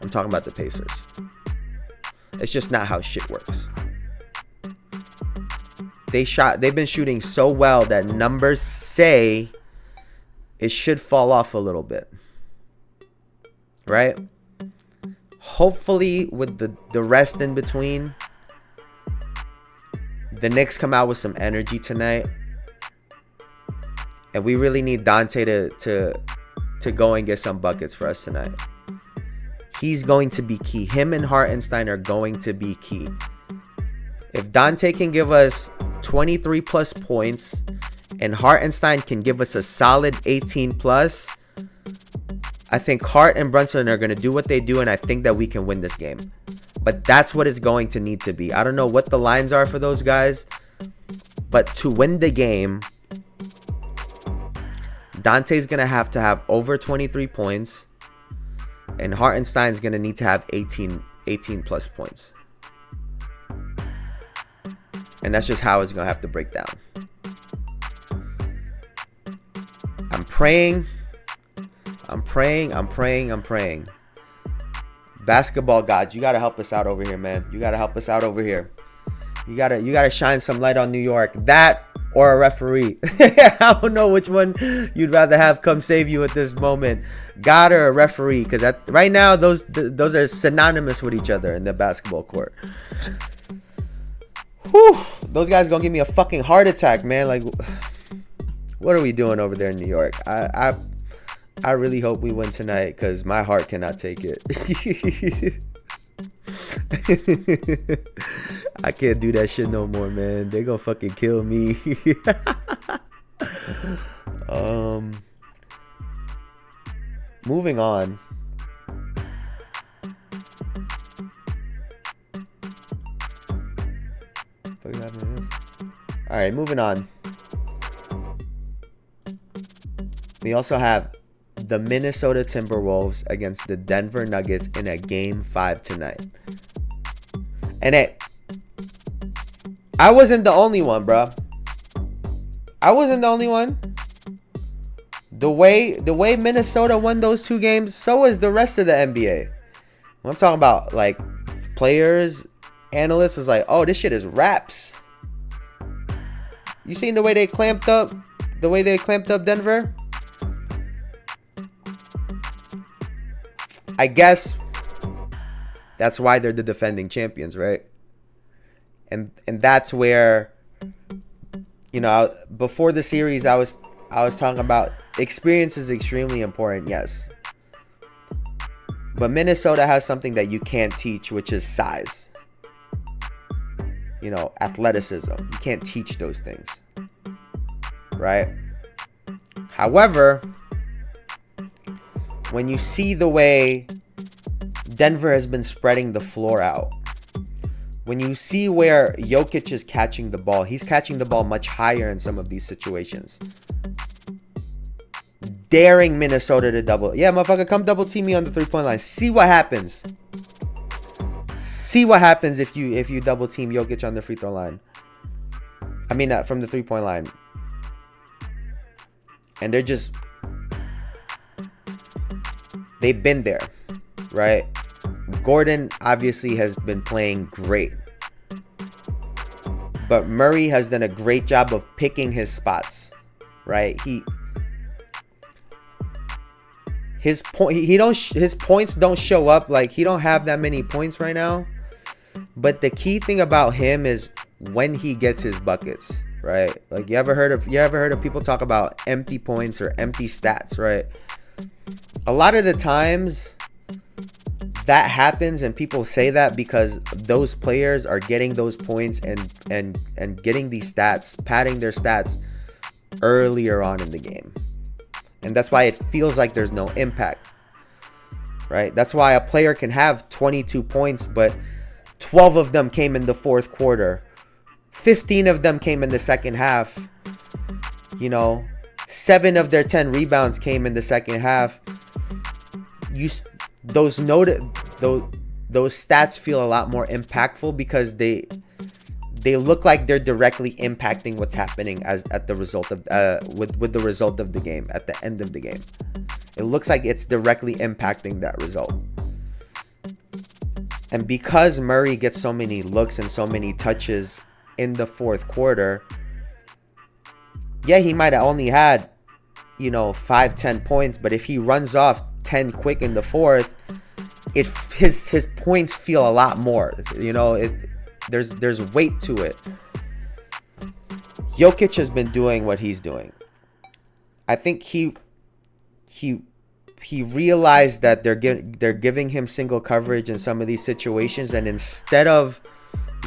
I'm talking about the Pacers. It's just not how shit works. They've been shooting so well that numbers say it should fall off a little bit. Right? Hopefully with the rest in between, the Knicks come out with some energy tonight. And we really need Dante to go and get some buckets for us tonight. He's going to be key. Him and Hartenstein are going to be key. If Dante can give us 23 plus points and Hartenstein can give us a solid 18 plus, I think Hart and Brunson are going to do what they do, and I think that we can win this game. But that's what it's going to need to be. I don't know what the lines are for those guys, but to win the game, Dante's going to have over 23 points, and Hartenstein's going to need to have 18 plus points. And that's just how it's going to have to break down. I'm praying. Basketball gods, you got to help us out over here, man. You got to help us out over here. You got to shine some light on New York. That or a referee. I don't know which one you'd rather have come save you at this moment. God or a referee, because right now those are synonymous with each other in the basketball court. Whew, those guys gonna give me a fucking heart attack, man. Like, what are we doing over there in New York? I really hope we win tonight, because my heart cannot take it. I can't do that shit no more, man. They gonna fucking kill me. Moving on. All right, moving on. We also have the Minnesota Timberwolves against the Denver Nuggets in a Game 5 tonight. And I wasn't the only one, bro. I wasn't the only one. The way Minnesota won those two games, so is the rest of the NBA. When I'm talking about, like, players, analysts was like, oh, this shit is raps. You seen the way they clamped up Denver? I guess that's why they're the defending champions, right? And that's where, you know, before the series I was talking about experience is extremely important, yes. But Minnesota has something that you can't teach, which is size. You know, athleticism. You can't teach those things. Right? However, when you see the way Denver has been spreading the floor out, when you see where Jokic is catching the ball, he's catching the ball much higher in some of these situations. Daring Minnesota to double. Yeah, motherfucker, come double team me on the 3-point line. See what happens. See what happens if you double team Jokic on the free throw line. I mean, from the 3-point line. And they've been there, right? Gordon obviously has been playing great. But Murray has done a great job of picking his spots, right? His points don't show up. Like, he don't have that many points right now. But the key thing about him is when he gets his buckets, right? Like, you ever heard of people talk about empty points or empty stats, right? A lot of the times that happens, and people say that because those players are getting those points and getting these stats, padding their stats earlier on in the game. And that's why it feels like there's no impact, right? That's why a player can have 22 points, but 12 of them came in the fourth quarter. 15 of them came in the second half. You know, 7 of their 10 rebounds came in the second half. Those stats feel a lot more impactful because they look like they're directly impacting what's happening at the result of with the result of the game at the end of the game. It looks like it's directly impacting that result. And because Murray gets so many looks and so many touches in the fourth quarter, yeah, he might have only had, 5-10 points, but if he runs off 10 quick in the fourth, his points feel a lot more. There's weight to it. Jokic has been doing what he's doing. I think he realized that they're giving him single coverage in some of these situations, and instead of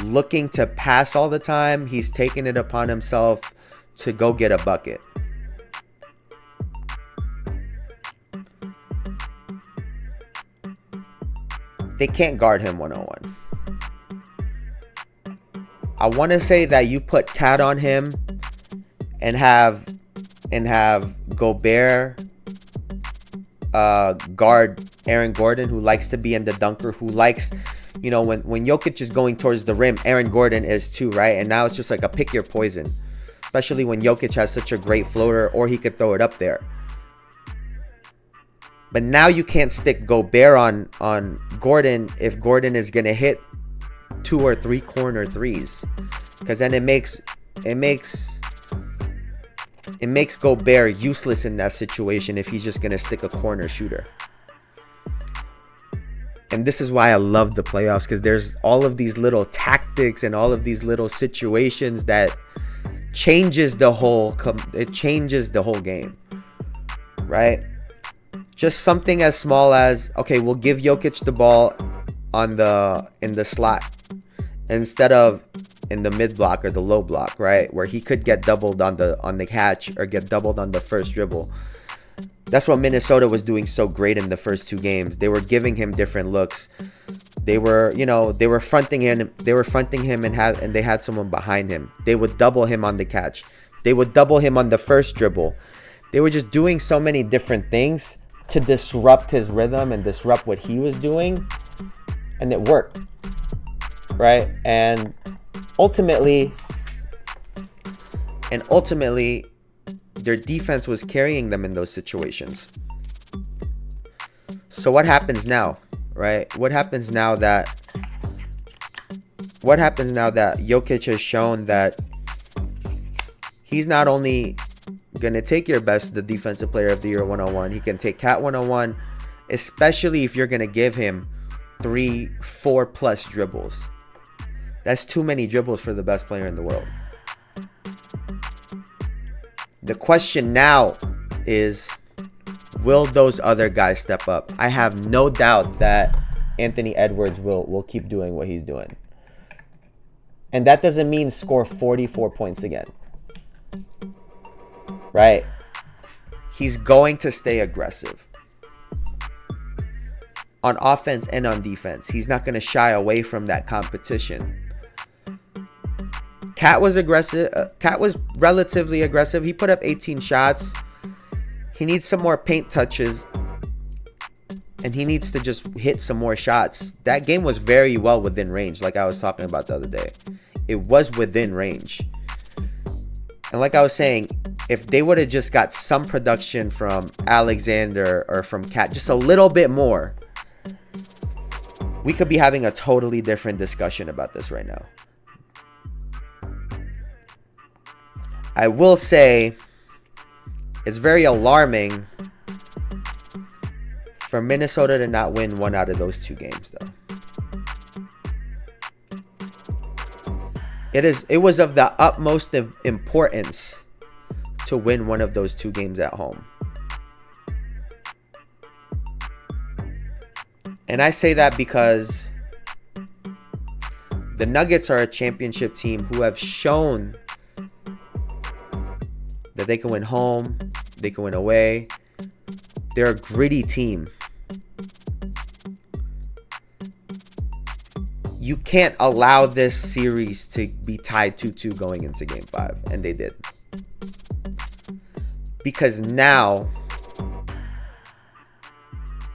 looking to pass all the time, he's taken it upon himself to go get a bucket. They can't guard him one-on-one. I want to say that you put Cat on him and have Gobert guard Aaron Gordon, who likes to be in the dunker, who likes, you know, when Jokic is going towards the rim, Aaron Gordon is too, right? And now it's just like a pick your poison, especially when Jokic has such a great floater, or he could throw it up there. But now you can't stick Gobert on Gordon if Gordon is gonna hit 2 or 3 corner threes, because then it makes Gobert useless in that situation if he's just gonna stick a corner shooter. And this is why I love the playoffs, because there's all of these little tactics and all of these little situations that changes the whole game, right? Just something as small as, okay, we'll give Jokic the ball in the slot instead of in the mid block or the low block, right? Where he could get doubled on the catch or get doubled on the first dribble. That's what Minnesota was doing so great in the first 2 games. They were giving him different looks. They were fronting him. They were fronting him and they had someone behind him. They would double him on the catch. They would double him on the first dribble. They were just doing so many different things to disrupt his rhythm and disrupt what he was doing, and it worked, right? And ultimately their defense was carrying them in those situations. So what happens now, right? What happens now that Jokic has shown that he's not only gonna take your best, the defensive player of the year one-on-one, he can take Cat one-on-one, especially if you're gonna give him 3-4 plus dribbles. That's too many dribbles for the best player in the world. The question now is, will those other guys step up? I have no doubt that Anthony Edwards will keep doing what he's doing. And that doesn't mean score 44 points again, right? He's going to stay aggressive on offense and on defense. He's not going to shy away from that competition. Cat was aggressive. Cat was relatively aggressive. He put up 18 shots. He needs some more paint touches, and he needs to just hit some more shots. That game was very well within range, like I was talking about the other day. It was within range. And like I was saying, if they would have just got some production from Alexander or from Cat, just a little bit more, we could be having a totally different discussion about this right now. I will say it's very alarming for Minnesota to not win one out of those 2 games, though. It was of the utmost importance to win one of those 2 games at home. And I say that because the Nuggets are a championship team who have shown that they can win home, they can win away. They're a gritty team. You can't allow this series to be tied 2-2 going into Game 5, and they did. Because now,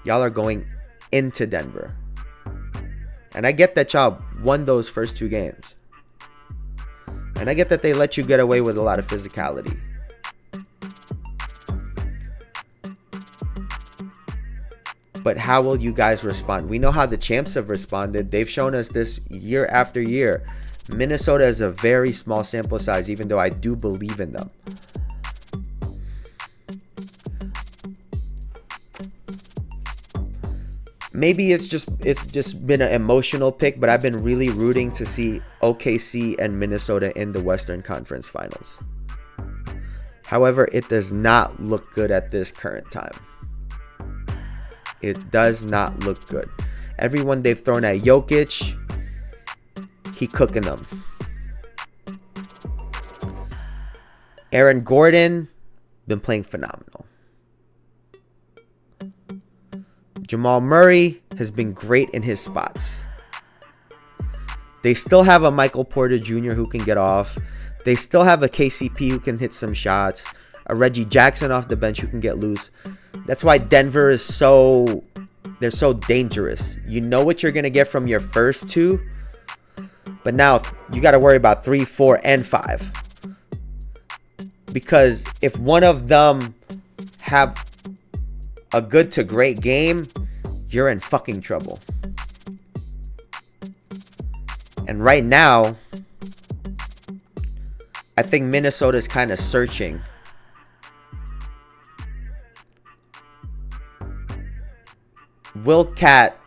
y'all are going into Denver. And I get that y'all won those first 2 games. And I get that they let you get away with a lot of physicality. But how will you guys respond? We know how the champs have responded. They've shown us this year after year. Minnesota is a very small sample size, even though I do believe in them. Maybe it's just been an emotional pick, but I've been really rooting to see OKC and Minnesota in the Western Conference Finals. However, it does not look good at this current time. It does not look good. Everyone they've thrown at Jokic, he cooking them. Aaron Gordon, been playing phenomenal. Jamal Murray has been great in his spots. They still have a Michael Porter Jr. who can get off. They still have a KCP who can hit some shots. A Reggie Jackson off the bench who can get loose. That's why Denver is they're so dangerous. You know what you're going to get from your first two. But now you got to worry about 3, 4, and 5. Because if one of them have a good to great game, you're in fucking trouble. And right now, I think Minnesota's kind of searching. Will Cat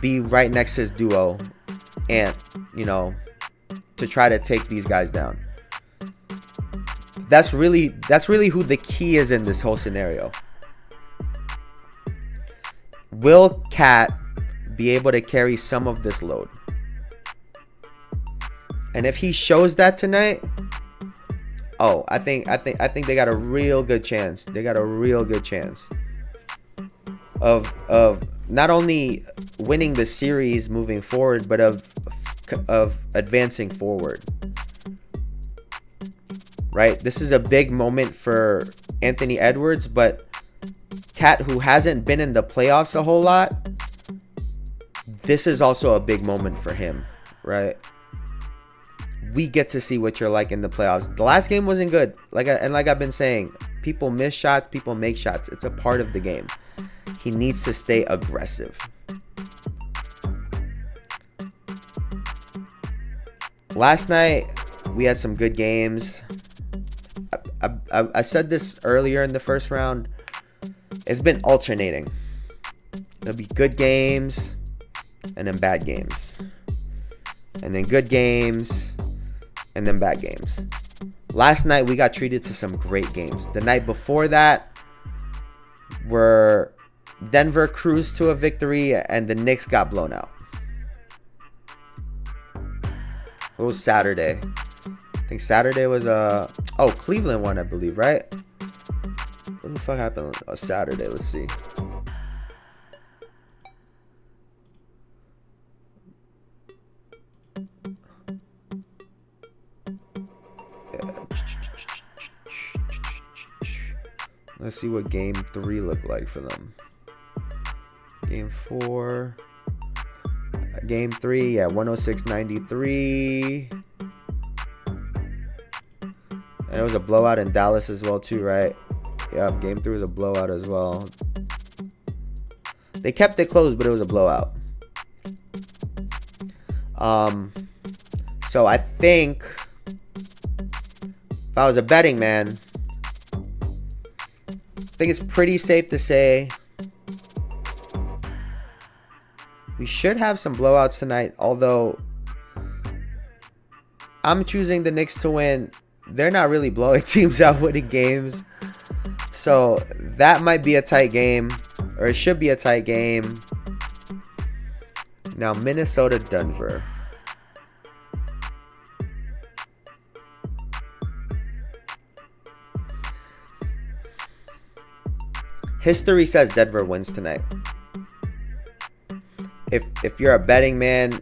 be right next to his duo and, to try to take these guys down? That's really who the key is in this whole scenario. Will Cat be able to carry some of this load? And if he shows that tonight, I think they got a real good chance. They got a real good chance of not only winning the series moving forward, but of advancing forward. Right? This is a big moment for Anthony Edwards, but Cat, who hasn't been in the playoffs a whole lot, this is also a big moment for him, right? We get to see what you're like in the playoffs. The last game wasn't good. Like I've been saying, people miss shots, people make shots. It's a part of the game. He needs to stay aggressive. Last night, we had some good games. I said this earlier in the first round. It's been alternating. It'll be good games and then bad games. And then good games and then bad games. Last night, we got treated to some great games. The night before that, Denver cruised to a victory and the Knicks got blown out. It was Saturday. I think Saturday was Cleveland won, I believe, right? What the fuck happened on Saturday? Let's see. Let's see what game 3 looked like for them. Game 4. Game 3, 106-93. And it was a blowout in Dallas as well too, right? Yep, game 3 was a blowout as well. They kept it close, but it was a blowout. So I think if I was a betting man, I think it's pretty safe to say we should have some blowouts tonight, although I'm choosing the Knicks to win. They're not really blowing teams out winning games. So that might be a tight game, or it should be a tight game. Now, Minnesota, Denver. History says Denver wins tonight. If you're a betting man,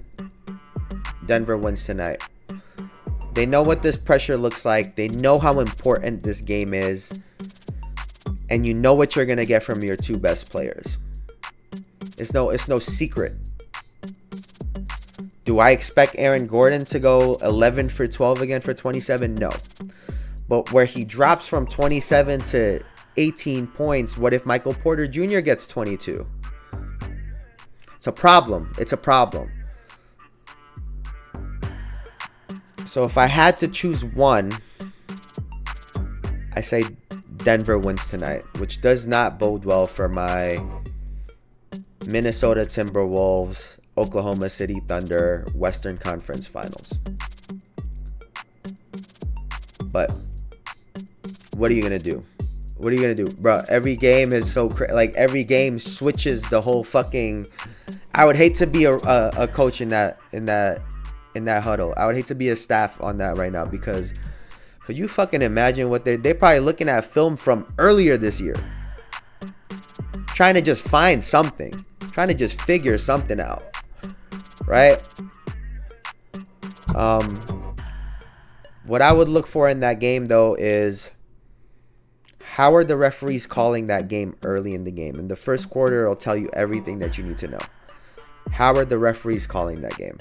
Denver wins tonight. They know what this pressure looks like. They know how important this game is. And you know what you're going to get from your two best players. It's no secret. Do I expect Aaron Gordon to go 11 for 12 again for 27? No. But where he drops from 27 to 18 points, what if Michael Porter Jr. gets 22? It's a problem. It's a problem. So if I had to choose one, I say Denver wins tonight, which does not bode well for my Minnesota Timberwolves, Oklahoma City Thunder, Western Conference Finals. But what are you going to do? What are you going to do? Bro, every game is so like every game switches the whole fucking. I would hate to be a coach in that huddle. I would hate to be a staff on that right now, because Could you fucking imagine what they're probably looking at film from earlier this year, trying to just find something, trying to just figure something out, right? What I would look for in that game, though, is how are the referees calling that game early in the game? In the first quarter, it'll tell you everything that you need to know. How are the referees calling that game?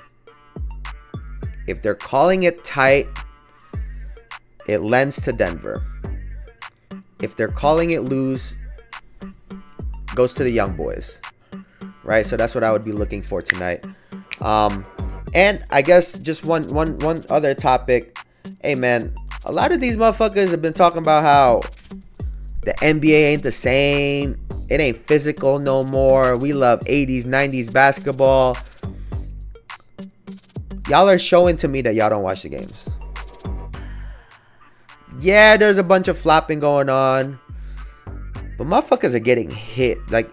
If they're calling it tight, it lends to Denver. If they're calling it loose, goes to the young boys, right? So that's what I would be looking for tonight. And I guess just one other topic. Hey man, a lot of these motherfuckers have been talking about how the NBA ain't the same. It ain't physical no more. We love 80s, 90s basketball. Y'all are showing to me that y'all don't watch the games. Yeah, there's a bunch of flopping going on, but motherfuckers are getting hit. Like,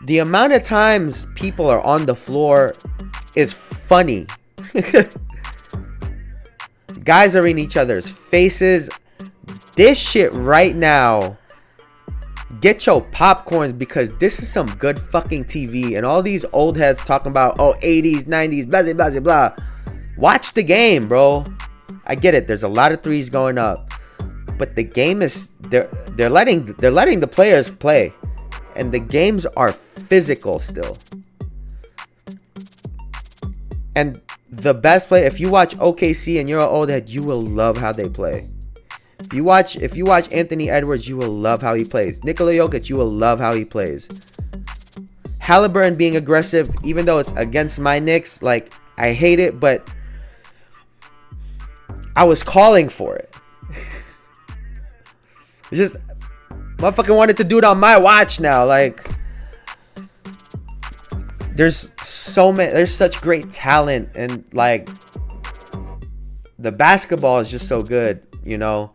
the amount of times people are on the floor is funny. Guys are in each other's faces. This shit right now, get your popcorns, because this is some good fucking TV. And all these old heads talking about, oh, 80s, 90s, blah, blah, blah, blah. Watch the game, bro. I get it. There's a lot of threes going up, but the game is they're letting the players play, and the games are physical still. And the best player, if you watch OKC and you're an old head, you will love how they play. If you watch Anthony Edwards, you will love how he plays. Nikola Jokic, you will love how he plays. Halliburton being aggressive, even though it's against my Knicks, like, I hate it, but I was calling for it. It's just, motherfucking wanted to do it on my watch now. Like, there's such great talent, and like, the basketball is just so good, you know.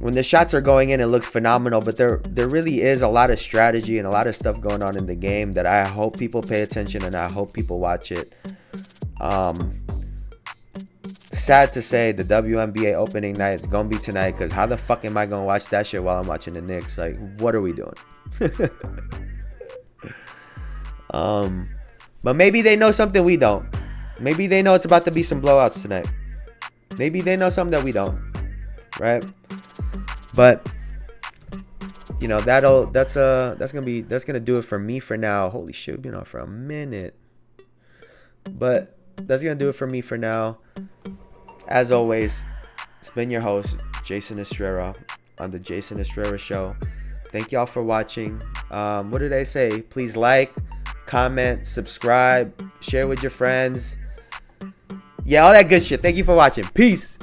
When the shots are going in, it looks phenomenal, but there really is a lot of strategy and a lot of stuff going on in the game that I hope people pay attention, and I hope people watch it. Sad to say, the WNBA opening night is gonna be tonight, because how the fuck am I gonna watch that shit while I'm watching the Knicks? Like, what are we doing? But maybe they know something we don't. Maybe they know it's about to be some blowouts tonight. Maybe they know something that we don't, right? But you know, that's gonna do it for me for now. Holy shit, we've been on for a minute. But that's gonna do it for me for now. As always, it's been your host, Jayson Estrera, on the Jayson Estrera Show. Thank y'all for watching. What did I say? Please like, comment, subscribe, share with your friends. Yeah, all that good shit. Thank you for watching. Peace.